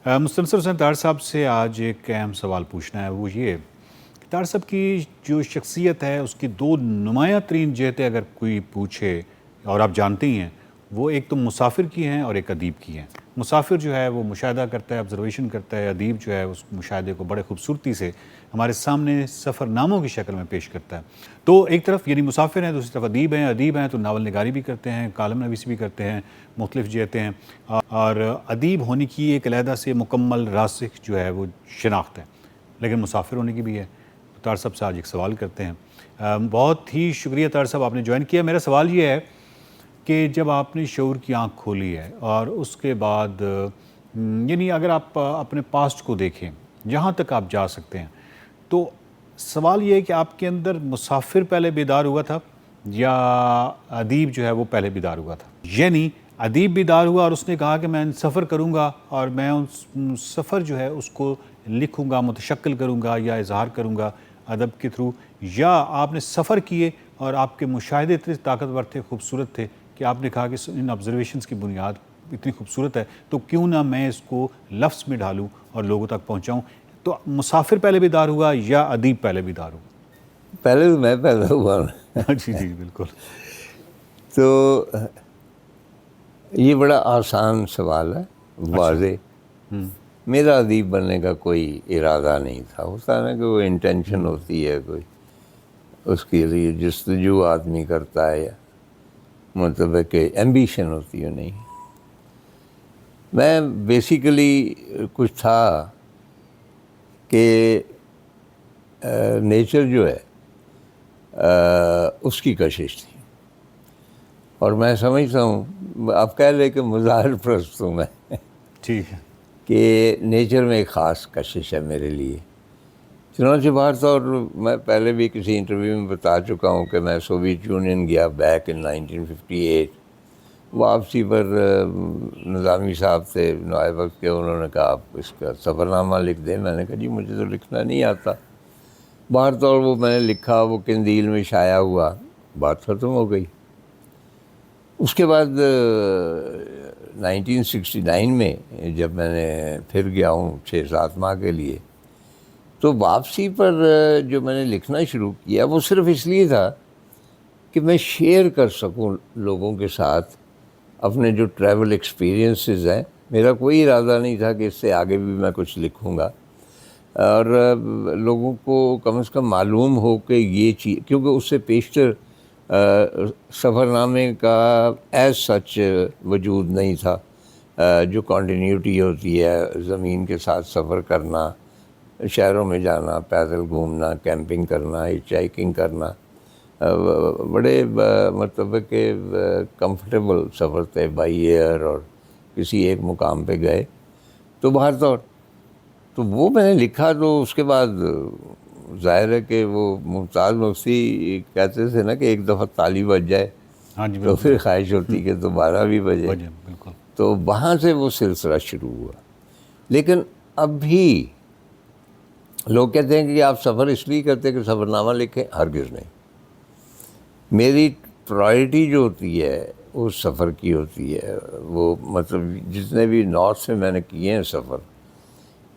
मुस्तंसर हुसैन तारड़ साहब से आज एक अहम सवाल पूछना है, वो ये कि तारड़ साहब की जो शख्सियत है उसकी 2 नुमायाँ तरीन जहतें अगर कोई पूछे, और आप जानते ही हैं, वो एक तो मुसाफिर की हैं और एक अदीब की हैं। मुसाफिर जो है वो मुशाहिदा करता है, ऑब्जर्वेशन करता है, अदीब जो है उस मुशाहिदे को बड़े खूबसूरती से हमारे सामने सफ़रनामों की शक्ल में पेश करता है। तो एक तरफ यानी मुसाफिर हैं, दूसरी तरफ अदीब हैं। अदीब हैं तो नावल निगारी भी करते हैं, कालम नवीसी भी करते हैं, मुख्तलिफ जहतें हैं, और अदीब होने की एक अलहदा से मुकम्मल रासिख जो है वो शनाख्त है, लेकिन मुसाफिर होने की भी है। तो तारड़ साहब से आज एक सवाल करते हैं। बहुत ही शुक्रिया तारड़ साहब, आपने ज्वाइन किया। मेरा सवाल ये है कि जब आपने शऊर की आँख खोली है और उसके बाद यानी अगर आप अपने पास्ट को देखें, जहाँ तक आप जा सकते हैं, तो सवाल ये है कि आपके अंदर मुसाफिर पहले बेदार हुआ था या अदीब जो है वो पहले बेदार हुआ था? यानी अदीब बेदार हुआ और उसने कहा कि मैं सफ़र करूँगा और मैं उस सफ़र जो है उसको लिखूँगा, मुतशक्किल करूँगा या इजहार करूँगा अदब के थ्रू, या आपने सफ़र किए और आपके मुशाहिदे इतने ताकतवर थे, खूबसूरत थे कि आपने कहा कि इन ऑब्जर्वेशंस की बुनियाद इतनी खूबसूरत है तो क्यों ना मैं इसको लफ्ज़ में ढालूँ और लोगों तक पहुँचाऊँ। तो मुसाफिर पहले बेदार हुआ या अदीब पहले बेदार हुआ? पहले तो मैं पैदा हुआ। जी जी बिल्कुल। तो ये बड़ा आसान सवाल है, वाज़े। मेरा अदीब बनने का कोई इरादा नहीं था। होता है ना कि वो इंटेंशन होती है कोई, उसके लिए जस्तजू आदमी करता है, या मतलब है कि एम्बिशन होती है। नहीं, मैं बेसिकली कुछ था कि नेचर जो है उसकी कशिश थी, और मैं समझता हूँ, आप कह ले कि मुज़ाहिर परस्त हूँ मैं, ठीक है, कि नेचर में एक ख़ास कशिश है मेरे लिए। चुनांचे बाहर था, और मैं पहले भी किसी इंटरव्यू में बता चुका हूँ कि मैं सोवियत यूनियन गया बैक इन 1958। वापसी पर निज़ामी साहब थे नायब वक्त के, उन्होंने कहा आप इसका सफ़रनामा लिख दें। मैंने कहा जी मुझे तो लिखना नहीं आता। बाहर तो वो मैंने लिखा, वो किंदील में शाया हुआ, बात ख़त्म हो गई। उसके बाद 1969 में जब मैंने फिर गया हूँ 6-7 माह के लिए, तो वापसी पर जो मैंने लिखना शुरू किया वो सिर्फ इसलिए था कि मैं शेयर कर सकूं लोगों के साथ अपने जो ट्रैवल एक्सपीरियंसेस हैं। मेरा कोई इरादा नहीं था कि इससे आगे भी मैं कुछ लिखूंगा, और लोगों को कम से कम मालूम हो कि ये चीज़, क्योंकि उससे पेशतर सफ़रनामे का एज सच वजूद नहीं था। जो कंटिन्यूटी होती है, ज़मीन के साथ सफ़र करना, शहरों में जाना, पैदल घूमना, कैंपिंग करना, हिचहाइकिंग करना, बड़े मतलब के कंफर्टेबल सफ़र थे बाई एयर, और किसी एक मुकाम पे गए तो बाहर तो वो मैंने लिखा। तो उसके बाद ज़ाहिर है कि वो मुमताज़ मफसी कहते थे ना कि एक दफ़ा ताली बज जाए, हाँ जी, तो फिर ख्वाहिश होती कि दोबारा भी बजे। बिल्कुल। तो वहाँ से वो सिलसिला शुरू हुआ। लेकिन अब भी लोग कहते हैं कि आप सफ़र इसलिए करते हैं कि सफ़रनामा लिखें, हरगिज़ नहीं। मेरी प्रायोरिटी जो होती है वो सफ़र की होती है। वो मतलब जितने भी नॉर्थ में मैंने किए हैं सफ़र,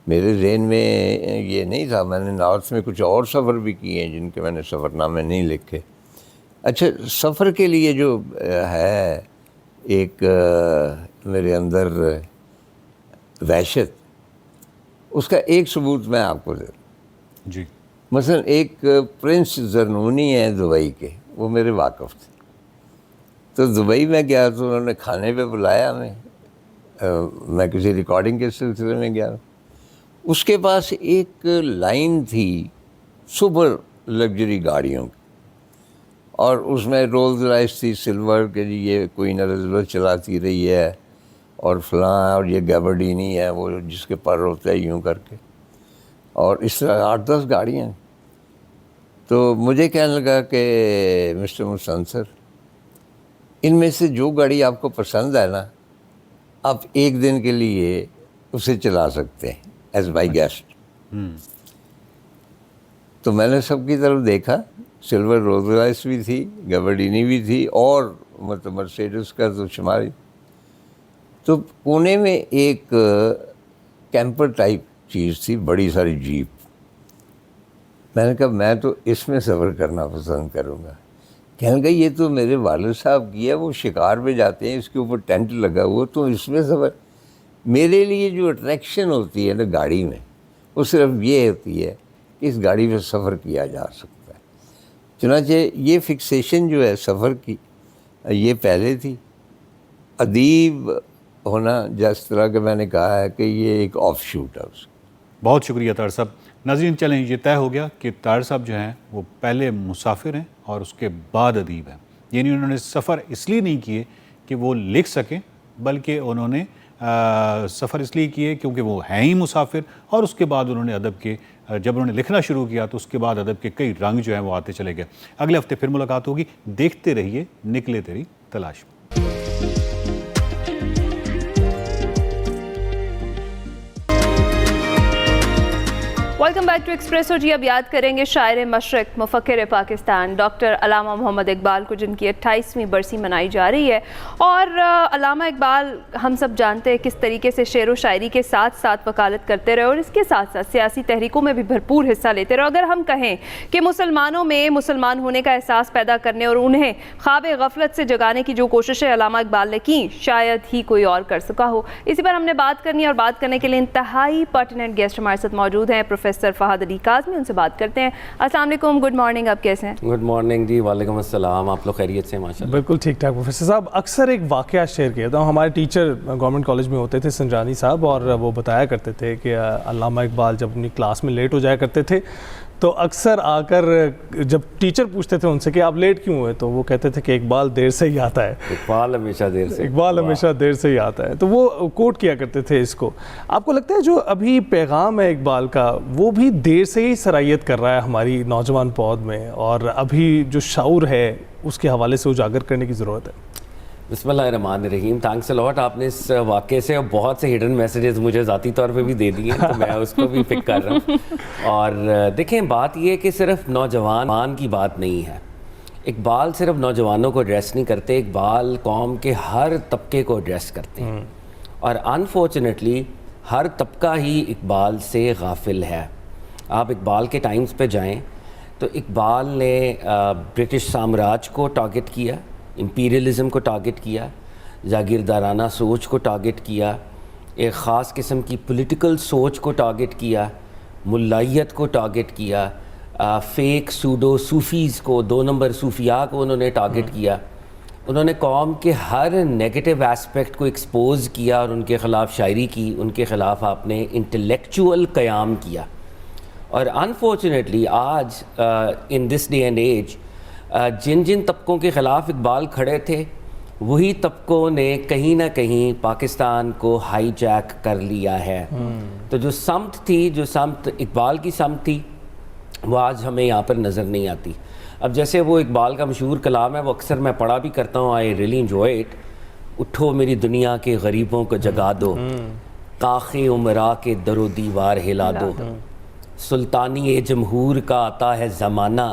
मेरे ज़हन में ये नहीं था। मैंने नॉर्थ में कुछ और सफ़र भी किए हैं जिनके मैंने सफ़रनामे नहीं लिखे। अच्छा, सफ़र के लिए जो है एक मेरे अंदर वहशत, उसका एक सबूत मैं आपको दे दूँ जी। मसलन एक प्रिंस ज़रनूनी हैं दुबई के, वो मेरे वाक़फ़ थे। तो दुबई में गया तो उन्होंने खाने पे बुलाया हमें। मैं किसी रिकॉर्डिंग के सिलसिले में गया। उसके पास एक लाइन थी सुपर लग्जरी गाड़ियों की, और उसमें रोल्स रॉयस थी सिल्वर के, जी ये क्वीन एलिज़ाबेथ चलाती रही है, और फलां, और ये गैबर्डीनी है वो जिसके पर होते हैं यूँ करके, और इस तरह 8-10 गाड़ियाँ। तो मुझे कहने लगा कि मिस्टर मुसन्सर, इनमें से जो गाड़ी आपको पसंद है ना, आप एक दिन के लिए उसे चला सकते हैं एज माई गेस्ट। तो मैंने सबकी तरफ देखा, सिल्वर रोल्स रॉयस भी थी, गैबर्डीनी भी थी, और मतलब मर्सिडीज का तो शुमारी। तो पुणे में एक कैंपर टाइप चीज़ थी, बड़ी सारी जीप। मैंने कहा मैं तो इसमें सफ़र करना पसंद करूँगा। कहने लगा ये तो मेरे वालिद साहब की है, वो शिकार पे जाते हैं, इसके ऊपर टेंट लगा हुआ, तो इसमें सफ़र। मेरे लिए जो अट्रैक्शन होती है ना गाड़ी में, वो सिर्फ ये होती है कि इस गाड़ी में सफ़र किया जा सकता है। चुनांचे ये फिक्सेशन जो है सफ़र की, ये पहले थी। अदीब होना, जिस तरह के मैंने कहा है कि ये एक ऑफ शूट है उसका। बहुत शुक्रिया तार साहब। नाज़रीन, चलें, ये तय हो गया कि तार साहब जो हैं वो पहले मुसाफिर हैं और उसके बाद अदीब हैं। यानी उन्होंने सफ़र इसलिए नहीं किए कि वो लिख सकें, बल्कि उन्होंने सफ़र इसलिए किए क्योंकि वो हैं ही मुसाफिर, और उसके बाद उन्होंने अदब के, जब उन्होंने लिखना शुरू किया तो उसके बाद अदब के कई रंग जो हैं वो आते चले गए। अगले हफ्ते फिर मुलाकात होगी। देखते रहिए निकले तेरी तलाश में। Welcome back to Expresso. जी, अब याद करेंगे शायर मशरक़, मुफ़क्किर पाकिस्तान डॉक्टर अल्लामा मोहम्मद इकबाल को, जिनकी 28वीं बरसी मनाई जा रही है। और अल्लामा इकबाल, हम सब जानते हैं किस तरीके से शेर व शायरी के साथ साथ वकालत करते रहे, और इसके साथ साथ सियासी तहरीकों में भी भरपूर हिस्सा लेते रहे। अगर हम कहें कि मुसलमानों में मुसलमान होने का एहसास पैदा करने और उन्हें ख्वाब गफलत से जगाने की जो कोशिशें अल्लामा इकबाल ने की, शायद ही कोई और कर सका हो। इसी पर हमने बात करनी है, और बात करने के लिए इंतहाई पर्टिनेंट गेस्ट हमारे साथ मौजूद हैं, प्रोफेसर फहद अली काज़मी। उनसे बात करते हैं। अस्सलाम वालेकुम, गुड मॉर्निंग, आप कैसे हैं? गुड मॉर्निंग जी, वालेकुम अस्सलाम। आप लोग खैरियत से? माशाल्लाह बिल्कुल ठीक ठाक। प्रोफेसर साहब, अक्सर एक वाक़या शेयर किया था, हमारे टीचर गवर्नमेंट कॉलेज में होते थे संजानी साहब, और वो बताया करते थे कि अल्लामा इकबाल जब अपनी क्लास में लेट हो जाया करते थे, तो अक्सर आकर जब टीचर पूछते थे उनसे कि आप लेट क्यों हुए, तो वो कहते थे कि इकबाल देर से ही आता है, इकबाल हमेशा देर से, इकबाल हमेशा देर से ही आता है। तो वो कोट किया करते थे इसको। आपको लगता है जो अभी पैगाम है इकबाल का, वो भी देर से ही सराहियत कर रहा है हमारी नौजवान पौध में, और अभी जो शऊर है उसके हवाले से उजागर करने की ज़रूरत है? बिस्मिल्लाहिर्रहमानिर्रहीम। Thanks a lot. आपने इस वाक़े से बहुत से हिडन मैसेजेस मुझे ज़ाती तौर पे भी दे दिए, तो मैं उसको भी पिक कर रहा हूँ। और देखें, बात ये है कि सिर्फ नौजवान की बात नहीं है। इकबाल सिर्फ नौजवानों को एड्रेस नहीं करते, इकबाल कौम के हर तबके को एड्रेस करते हैं और अनफॉर्चुनेटली हर तबका ही इकबाल से गाफिल है। आप इकबाल के टाइम्स पे जाएं तो इकबाल ने ब्रिटिश साम्राज्य को टारगेट किया, इंपीरियलिज़म को टारगेट किया, जागीरदाराना सोच को टारगेट किया, एक ख़ास किस्म की पॉलिटिकल सोच को टारगेट किया, मुल्लायत को टारगेट किया, फेक सूडो सूफ़ीज़ को, 2 नंबर सूफिया को उन्होंने टारगेट किया। उन्होंने कौम के हर नेगेटिव एस्पेक्ट को एक्सपोज किया और उनके ख़िलाफ़ शायरी की, उनके ख़िलाफ़ आपने इंटेलेक्चुअल क़याम किया। और अनफॉर्चुनेटली आज in this day and age जिन जिन तबकों के ख़िलाफ़ इकबाल खड़े थे वही तबकों ने कहीं ना कहीं पाकिस्तान को हाईजैक कर लिया है। तो जो समत थी, जो समत इकबाल की समत थी, वो आज हमें यहाँ पर नज़र नहीं आती। अब जैसे वो इकबाल का मशहूर कलाम है, वो अक्सर मैं पढ़ा भी करता हूँ, आई रियली एंजॉय इट। उठो मेरी दुनिया के गरीबों को जगा दो, काखे उमरा के दरो दीवार हिला दो, सुल्तानी ए जमहूर का आता है ज़माना,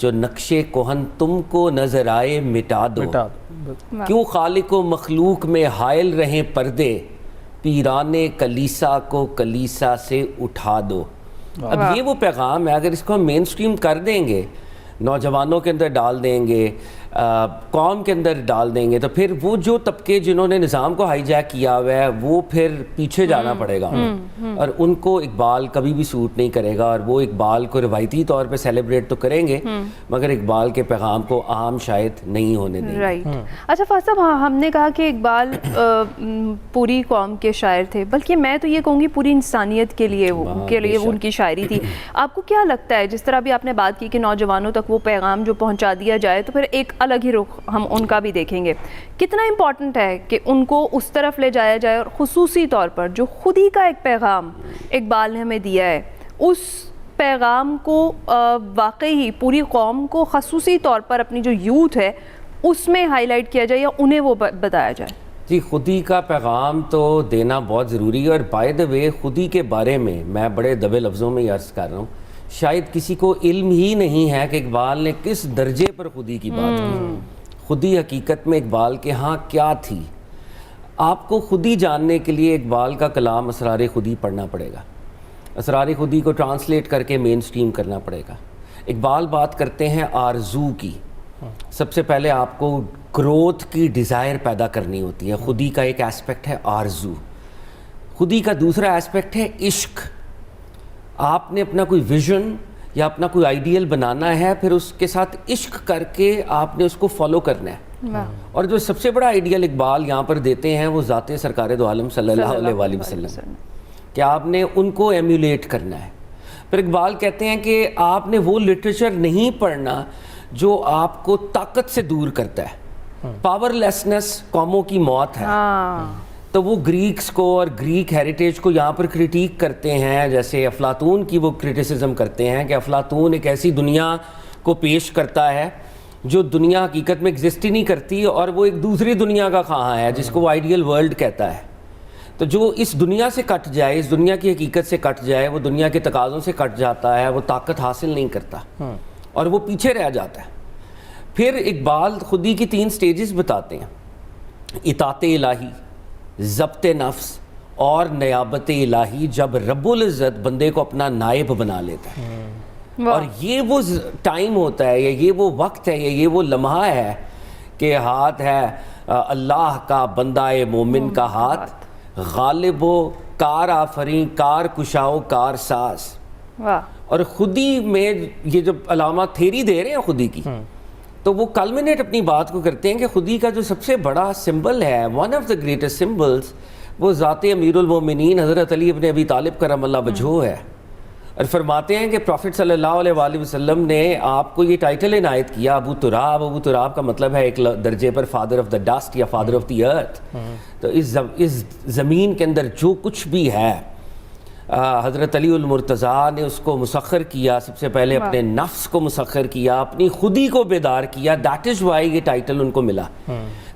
जो नक्शे कोहन तुमको नज़र आए मिटा दो। क्यों खालिको मखलूक में हायल रहें पर्दे, पीराने कलीसा को कलीसा से उठा दो। अब ये वो पैगाम है, अगर इसको हम मेन स्ट्रीम कर देंगे, नौजवानों के अंदर डाल देंगे, कौम के अंदर डाल देंगे, तो फिर वो जो तबके जिन्होंने निज़ाम को हाईजैक किया हुआ है वो फिर पीछे जाना पड़ेगा और उनको इकबाल कभी भी सूट नहीं करेगा। और वो इकबाल को रिवायती तौर पे सेलिब्रेट तो करेंगे मगर इकबाल के पैगाम को आम शायद नहीं होने देंगे। राइट। अच्छा फ़ाज़ साहब, हमने कहा कि इकबाल पूरी कौम के शायर थे, बल्कि मैं तो ये कहूँगी पूरी इंसानियत के लिए उनकी शायरी थी। आपको क्या लगता है, जिस तरह भी आपने बात की कि नौजवानों तक वो पैगाम जो पहुँचा दिया जाए, तो फिर एक अलग ही रुख हम उनका भी देखेंगे, कितना इम्पॉर्टेंट है कि उनको उस तरफ ले जाया जाए और ख़ुसूसी तौर पर जो खुदी का एक पैगाम इकबाल ने हमें दिया है, उस पैगाम को वाकई ही पूरी कौम को ख़ुसूसी तौर पर अपनी जो यूथ है उसमें हाईलाइट किया जाए या उन्हें वो बताया जाए? जी, खुदी का पैगाम तो देना बहुत ज़रूरी है। और बाय द वे, खुदी के बारे में मैं बड़े दबे लफ्ज़ों में अर्ज़ कर रहा हूँ, शायद किसी को इल्म ही नहीं है कि इकबाल ने किस दर्जे पर खुदी की बात की। खुदी हकीकत में इकबाल के यहाँ क्या थी, आपको खुदी जानने के लिए इकबाल का कलाम असरार खुदी पढ़ना पड़ेगा, असरार खुदी को ट्रांसलेट करके मेन स्ट्रीम करना पड़ेगा। इकबाल बात करते हैं आरजू की। सबसे पहले आपको ग्रोथ की डिज़ायर पैदा करनी होती है, खुदी का एक एस्पेक्ट है आरजू। खुदी का दूसरा एस्पेक्ट है इश्क। आपने अपना कोई विजन या अपना कोई आइडियल बनाना है, फिर उसके साथ इश्क करके आपने उसको फॉलो करना है। और जो सबसे बड़ा आइडियल इकबाल यहाँ पर देते हैं वो ज़ाते सरकार दो आलम सल्लल्लाहु अलैहि वसल्लम, कि आपने उनको एम्यूलेट करना है। फिर इकबाल कहते हैं कि आपने वो लिटरेचर नहीं पढ़ना जो आपको ताकत से दूर करता है। पावरलेसनेस कौमों की मौत है। तो वो ग्रीक्स को और ग्रीक हेरिटेज को यहाँ पर क्रिटिक करते हैं, जैसे अफलातून की वो क्रिटिसिज्म करते हैं कि अफलातून एक ऐसी दुनिया को पेश करता है जो दुनिया हकीकत में एग्जिस्ट ही नहीं करती और वो एक दूसरी दुनिया का खां है जिसको वो आइडियल वर्ल्ड कहता है। तो जो इस दुनिया से कट जाए, इस दुनिया की हकीकत से कट जाए, वो दुनिया के तकाज़ों से कट जाता है, वो ताकत हासिल नहीं करता और वो पीछे रह जाता है। फिर इकबाल खुदी की 3 स्टेजेस बताते हैं, इताते इलाही, ज़ब्त नफ्स और नयाबत इलाही, जब रब्बुल इज़्ज़त बंदे को अपना नायब बना लेता है। और ये वो टाइम होता है, ये वो वक्त है, ये वो लम्हा है कि हाथ है अल्लाह का, बंदा ए मोमिन का हाथ, गालिबो कार आफरी, कार कुशाओ, कार सास। और खुदी में ये जब अलामा थेरी दे रहे हैं खुदी की, तो वो कल्मिनेट अपनी बात को करते हैं कि खुदी का जो सबसे बड़ा सिंबल है, one of the greatest symbols, वो ज़ाते अमीरुल मोमिनीन हज़रत अली इब्न अबी तालिब करमल्लाहु वजहू है। और फरमाते हैं कि प्रॉफिट सल्लल्लाहु अलैहि वसल्लम ने आपको ये टाइटल इनायत किया अबू तुराब। अबू तुराब का मतलब है एक दर्जे पर फादर ऑफ द डस्ट या फादर ऑफ द अर्थ। तो इस ज़मीन के अंदर जो कुछ भी है, हज़रत अली उल मुर्तज़ा ने उसको मुसख्खर किया, सबसे पहले अपने नफ्स को मुसख्खर किया, अपनी खुदी को बेदार किया। दैट इज़ वाई ये टाइटल उनको मिला।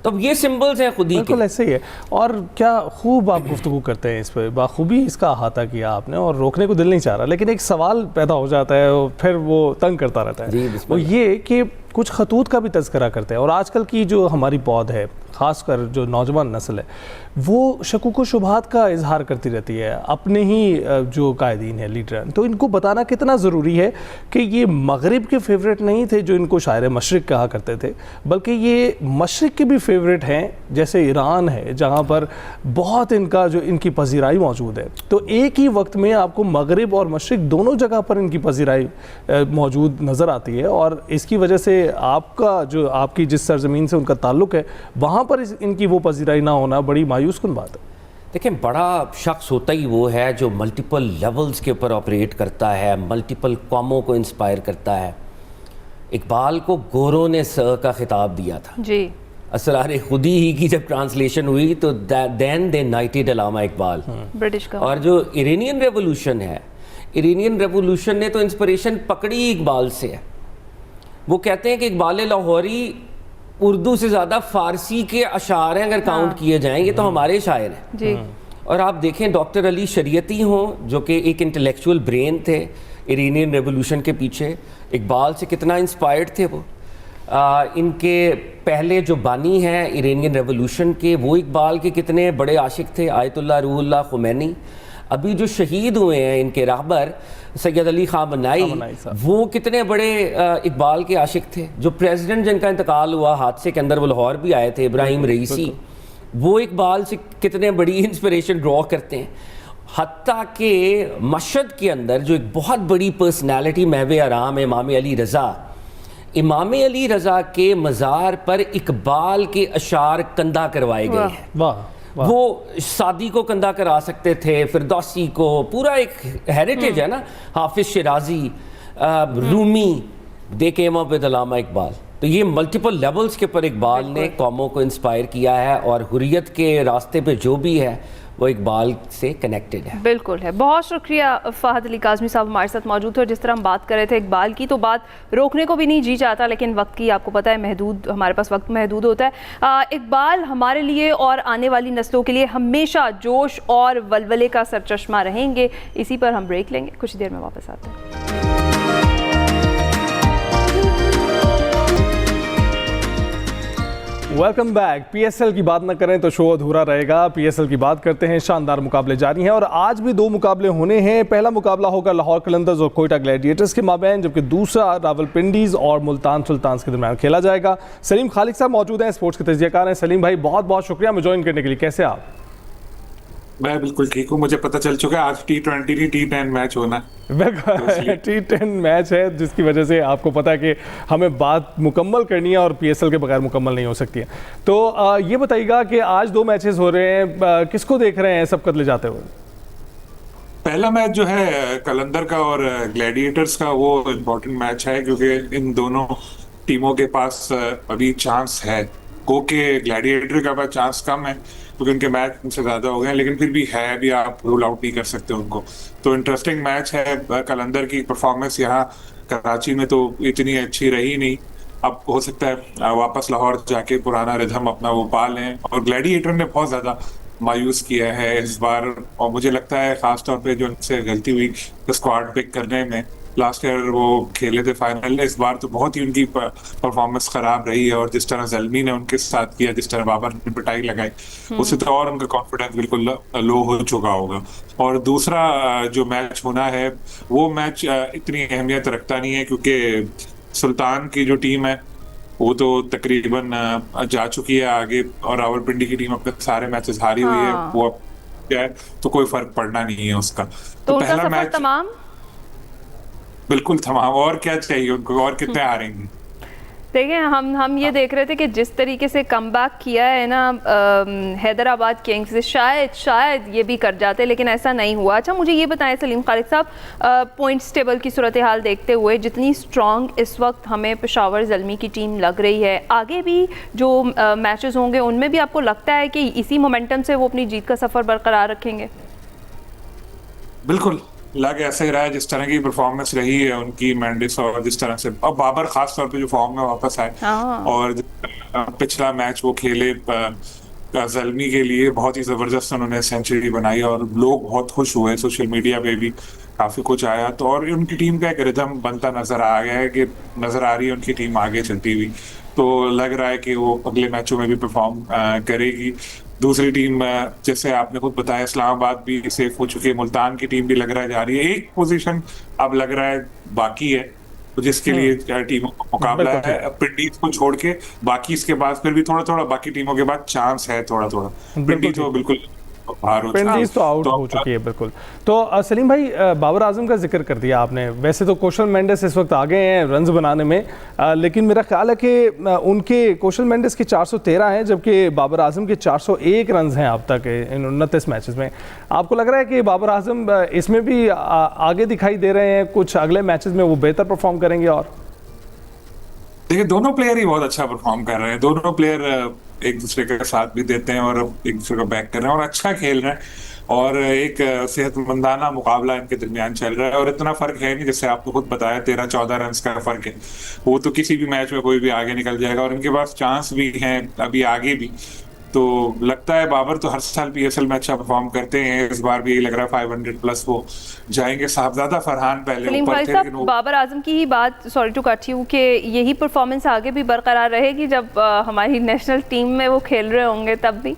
तो अब ये सिंबल्स हैं खुद ही बिल्कुल ऐसे ही है। और क्या खूब आप गुफ्तगू करते हैं इस पर, बाखूबी इसका अहाता किया आपने और रोकने को दिल नहीं चाह रहा, लेकिन एक सवाल पैदा हो जाता है और फिर वो तंग करता रहता है। वो ये कि कुछ खतूत का भी तज़किरा करते हैं और आजकल की जो हमारी पौध है, ख़ासकर जो नौजवान नस्ल है, वो शकूक व शुबहात का इजहार करती रहती है अपने ही जो कायदीन है, लीडर। तो इनको बताना कितना ज़रूरी है कि ये मगरिब के फेवरेट नहीं थे जो इनको शायर मशरिक़ कहा करते थे, बल्कि ये मशरिक़ के भी फेवरेट हैं, जैसे ईरान है जहाँ पर बहुत इनका जो इनकी पजीराई मौजूद है। तो एक ही वक्त में आपको मगरिब और मशरिक़ दोनों जगह पर इनकी पजीराई मौजूद नज़र आती है और इसकी वजह से आपका जो आपकी जिस सरजमीन से उनका ताल्लुक़ है वहाँ पर इनकी वो पजीराई ना होना बड़ी मायूस कुन बात है। देखिए, बड़ा शख्स होता ही वो है जो मल्टीपल लेवल्स के ऊपर ऑपरेट करता है, मल्टीपल कौमों को इंस्पायर करता है। इकबाल को गोरों ने स का खिताब दिया था जी। असरार खुदी ही की जब ट्रांसलेशन हुई तो then they knighted Allama Iqbal, British का। और जो इरानियन रेवोल्यूशन है, इरानियन रेवोल्यूशन ने तो इंस्पिरेशन पकड़ी इकबाल से है। वो कहते हैं कि इकबाल लाहौरी उर्दू से ज़्यादा फ़ारसी के अशार हैं, अगर काउंट किए जाएंगे तो हमारे शायर हैं जी। और आप देखें डॉक्टर अली शरीयती हों जो कि एक इंटेलेक्चुअल ब्रेन थे इरानियन रेवोल्यूशन के पीछे, इकबाल से कितना इंस्पायर्ड थे वो। इनके पहले जो बानी हैं इरानियन रेवोल्यूशन के, वो इकबाल के कितने बड़े आशिक थे, आयतुल्लाह रूहुल्लाह खुमैनी। अभी जो शहीद हुए हैं इनके रहबर सैयद अली खां बनाई, वो कितने बड़े इकबाल के आशिक थे। जो प्रेसिडेंट जिनका इंतकाल हुआ हादसे के अंदर, वो लाहौर भी आए थे, इब्राहिम रईसी, वो इकबाल से कितने बड़ी इंस्पिरेशन ड्रॉ करते हैं। हत्ता के मशहद के अंदर जो एक बहुत बड़ी पर्सनैलिटी महवे आराम है इमाम अली रज़ा, इमाम अली रज़ा के मज़ार पर इकबाल के अशार कंधा करवाए गए हैं। वो सादी को कंधा करा सकते थे, फिरदौसी को, पूरा एक हेरिटेज है ना, हाफिज शिराजी, रूमी, दे केम अप विद अल्लामा इकबाल। तो ये मल्टीपल लेवल्स के ऊपर इकबाल ने कौमों को इंस्पायर किया है और हुर्रियत के रास्ते पे जो भी है वो इकबाल से कनेक्टेड है। बिल्कुल है। बहुत शुक्रिया फ़हद अली काज़मी साहब हमारे साथ मौजूद थे और जिस तरह हम बात कर रहे थे इकबाल की, तो बात रोकने को भी नहीं जी चाहता, लेकिन वक्त की आपको पता है महदूद, हमारे पास वक्त महदूद होता है। इकबाल हमारे लिए और आने वाली नस्लों के लिए हमेशा जोश और वलवले का सरचश्मा रहेंगे। इसी पर हम ब्रेक लेंगे, कुछ देर में वापस आते हैं। Welcome back. पीएसएल की बात न करें तो शो अधूरा रहेगा। पीएसएल की बात करते हैं, शानदार मुकाबले जारी हैं और आज भी दो मुकाबले होने हैं। पहला मुकाबला होगा लाहौर कलंदर्स और कोयटा ग्लैडिएटर्स के माबैन, जबकि दूसरा रावलपिंडीज और मुल्तान सुल्तान्स के दरमियान खेला जाएगा। सलीम खालिक साहब मौजूद हैं, स्पोर्ट्स के तजज़ियाकार हैं। सलीम भाई बहुत बहुत शुक्रिया हमें ज्वाइन करने के लिए, कैसे आप? मैं बिल्कुल ठीक हूँ। मुझे पता चल चुका है आज T20 नहीं T10 मैच होना है। बिल्कुल T10 मैच है, जिसकी वजह से आपको पता है कि हमें बात मुकम्मल करनी है और पीएसएल के बगैर मुकम्मल नहीं हो सकती है। तो ये बताइएगा कि आज दो मैचेस हो रहे हैं, किसको देख रहे हैं सबकत ले जाते हुए? पहला मैच जो है कलंदर का और ग्लैडिएटर्स का, वो इम्पोर्टेंट मैच है क्योंकि इन दोनों टीमों के पास अभी चांस है। को के ग्लैडिएटर का पास चांस कम है क्योंकि उनके मैच उनसे ज़्यादा हो गए हैं, लेकिन फिर भी है, अभी आप रूल आउट नहीं कर सकते उनको। तो इंटरेस्टिंग मैच है। कलंदर की परफॉर्मेंस यहाँ कराची में तो इतनी अच्छी रही नहीं, अब हो सकता है वापस लाहौर जाके पुराना रिदम अपना वो पा लें। और ग्लैडिएटर ने बहुत ज़्यादा मायूस किया है इस बार, और मुझे लगता है ख़ासतौर पर जो उनसे गलती हुई स्क्वाड पिक करने में, लास्ट ईयर वो खेले थे फाइनल, इस बार तो बहुत ही उनकी परफॉर्मेंस खराब रही है। और जिस तरह ज़ल्मी ने उनके साथ किया, जिस तरह बाबर ने पिटाई लगाई, उससे तो और उनका कॉन्फिडेंस बिल्कुल लो हो चुका होगा। और दूसरा जो मैच होना है वो मैच इतनी अहमियत रखता नहीं है क्योंकि सुल्तान की जो टीम है वो तो तकरीबन जा चुकी है आगे, और रावलपिंडी की टीम अपने सारे मैचेस हारी हुई है, वो क्या है तो कोई फर्क पड़ना नहीं है उसका। तो पहला मैच तमाम बिल्कुल तमाम, और क्या चाहिए उनको, और कितने हारेंगे। देखिए, हम ये देख रहे थे कि जिस तरीके से कमबैक किया है ना हैदराबाद किंग्स से, शायद ये भी कर जाते, लेकिन ऐसा नहीं हुआ। अच्छा, मुझे ये बताएं सलीम खालिक साहब, पॉइंट्स टेबल की सूरत हाल देखते हुए जितनी स्ट्रॉन्ग इस वक्त हमें पेशावर ज़ल्मी की टीम लग रही है, आगे भी जो मैचेस होंगे उनमें भी आपको लगता है कि इसी मोमेंटम से वो अपनी जीत का सफ़र बरकरार रखेंगे? बिल्कुल लग ऐसे ही रहा है, जिस तरह की परफॉर्मेंस रही है उनकी, मेंडिस और जिस तरह से अब बाबर खास तौर पे जो फॉर्म में वापस आए और पिछला मैच वो खेले ज़ल्मी के लिए, बहुत ही ज़बरदस्त उन्होंने सेंचुरी बनाई और लोग बहुत खुश हुए, सोशल मीडिया पे भी काफ़ी कुछ आया। तो और उनकी टीम का एक रिदम बनता नज़र आ गया है कि नज़र आ रही है उनकी टीम आगे चलती हुई, तो लग रहा है कि वो अगले मैचों में भी परफॉर्म करेगी। दूसरी टीम जैसे आपने खुद बताया इस्लामाबाद भी सेफ हो चुकी है, मुल्तान की टीम भी लग रहा है जा रही है, एक पोजीशन अब लग रहा है बाकी है तो जिसके लिए टीमों का मुकाबला है पिंडीज को छोड़ के, बाकी इसके बाद फिर भी थोड़ा थोड़ा बाकी टीमों के बाद चांस है थोड़ा थोड़ा। पिंडी तो बिल्कुल पिंडीज तो आउट हो चुकी है बिल्कुल। तो सलीम भाई, बाबर आजम का जिक्र कर दिया आपने, वैसे तो कौशल मेंडिस इस वक्त आगे हैं रन्स बनाने में, लेकिन मेरा ख्याल है कि उनके कौशल मेंडिस के 413 हैं जबकि बाबर आजम के 401 रन्स हैं अब तक इन 29 मैचेस में। आपको लग रहा है कि बाबर आजम इसमें भी आगे दिखाई दे रहे हैं, कुछ अगले मैचेस में वो बेहतर परफॉर्म करेंगे? और देखिए दोनों प्लेयर ही बहुत अच्छा परफॉर्म कर रहे हैं, दोनों प्लेयर एक दूसरे का साथ भी देते हैं और एक दूसरे को बैक कर रहे हैं और अच्छा खेल रहे हैं और एक सेहतमंदाना मुकाबला इनके दरमियान चल रहा है। और इतना फर्क है नहीं, जैसे आपको खुद बताया 13-14 रन का फर्क है, वो तो किसी भी मैच में कोई भी आगे निकल जाएगा और इनके पास चांस भी हैं अभी आगे भी। तो लगता है बाबर तो हर साल PSL में अच्छा परफॉर्म करते हैं, इस बार भी यही लग रहा है 500 प्लस वो जाएंगे। साहबजादा फरहान पहले ऊपर थे, बाबर आजम की ही बात, सॉरी टू कट यू, कि यही परफॉर्मेंस आगे भी बरकरार रहेगी जब हमारी नेशनल टीम में वो खेल रहे होंगे तब भी?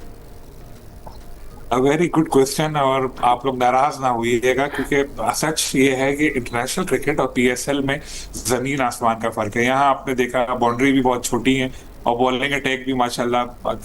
वेरी गुड क्वेश्चन, और आप लोग नाराज ना होइएगा क्योंकि सच ये है कि इंटरनेशनल क्रिकेट और PSL में जमीन आसमान का फर्क है। यहाँ आपने देखा बाउंड्री भी बहुत छोटी है और बॉलिंग अटैक भी माशाल्लाह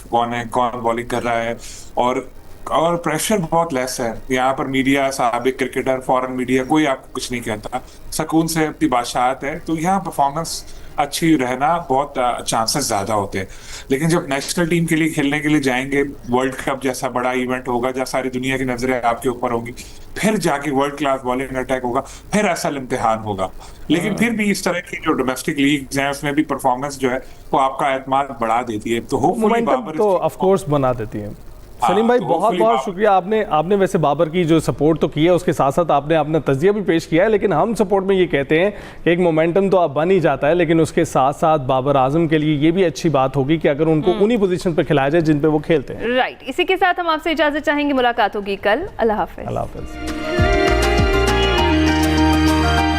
कौन बॉलिंग कर रहा है और प्रेशर बहुत लेस है। यहाँ पर मीडिया, साबिक क्रिकेटर, फॉरेन मीडिया, कोई आपको कुछ नहीं कहता, सुकून से अपनी बादशाहत है। तो यहाँ परफॉर्मेंस अच्छी रहना बहुत चांसेस ज्यादा होते हैं। लेकिन जब नेशनल टीम के लिए खेलने के लिए जाएंगे, वर्ल्ड कप जैसा बड़ा इवेंट होगा जहाँ सारी दुनिया की नजरें आपके ऊपर होंगी, फिर जाके वर्ल्ड क्लास बॉलिंग अटैक होगा, फिर असल इम्तिहान होगा। लेकिन फिर भी इस तरह की जो डोमेस्टिक लीग्स हैं उसमें भी परफॉर्मेंस जो है वो आपका एतमाद बढ़ा देती है। तो होपफुली बाबर तो ऑफ कोर्स बना देती है। सलीम भाई बहुत बहुत शुक्रिया, आपने वैसे बाबर की जो सपोर्ट तो की है, उसके साथ साथ आपने अपना तजिया भी पेश किया है, लेकिन हम सपोर्ट में ये कहते हैं कि एक मोमेंटम तो अब बन ही जाता है, लेकिन उसके साथ साथ बाबर आजम के लिए ये भी अच्छी बात होगी कि अगर उनको उन्हीं पोजीशन पर खिलाया जाए जिन पे वो खेलते हैं। राइट, इसी के साथ हम आपसे इजाजत चाहेंगे, मुलाकात होगी कल। अल्लाह हाफिज। अल्लाह हाफिज।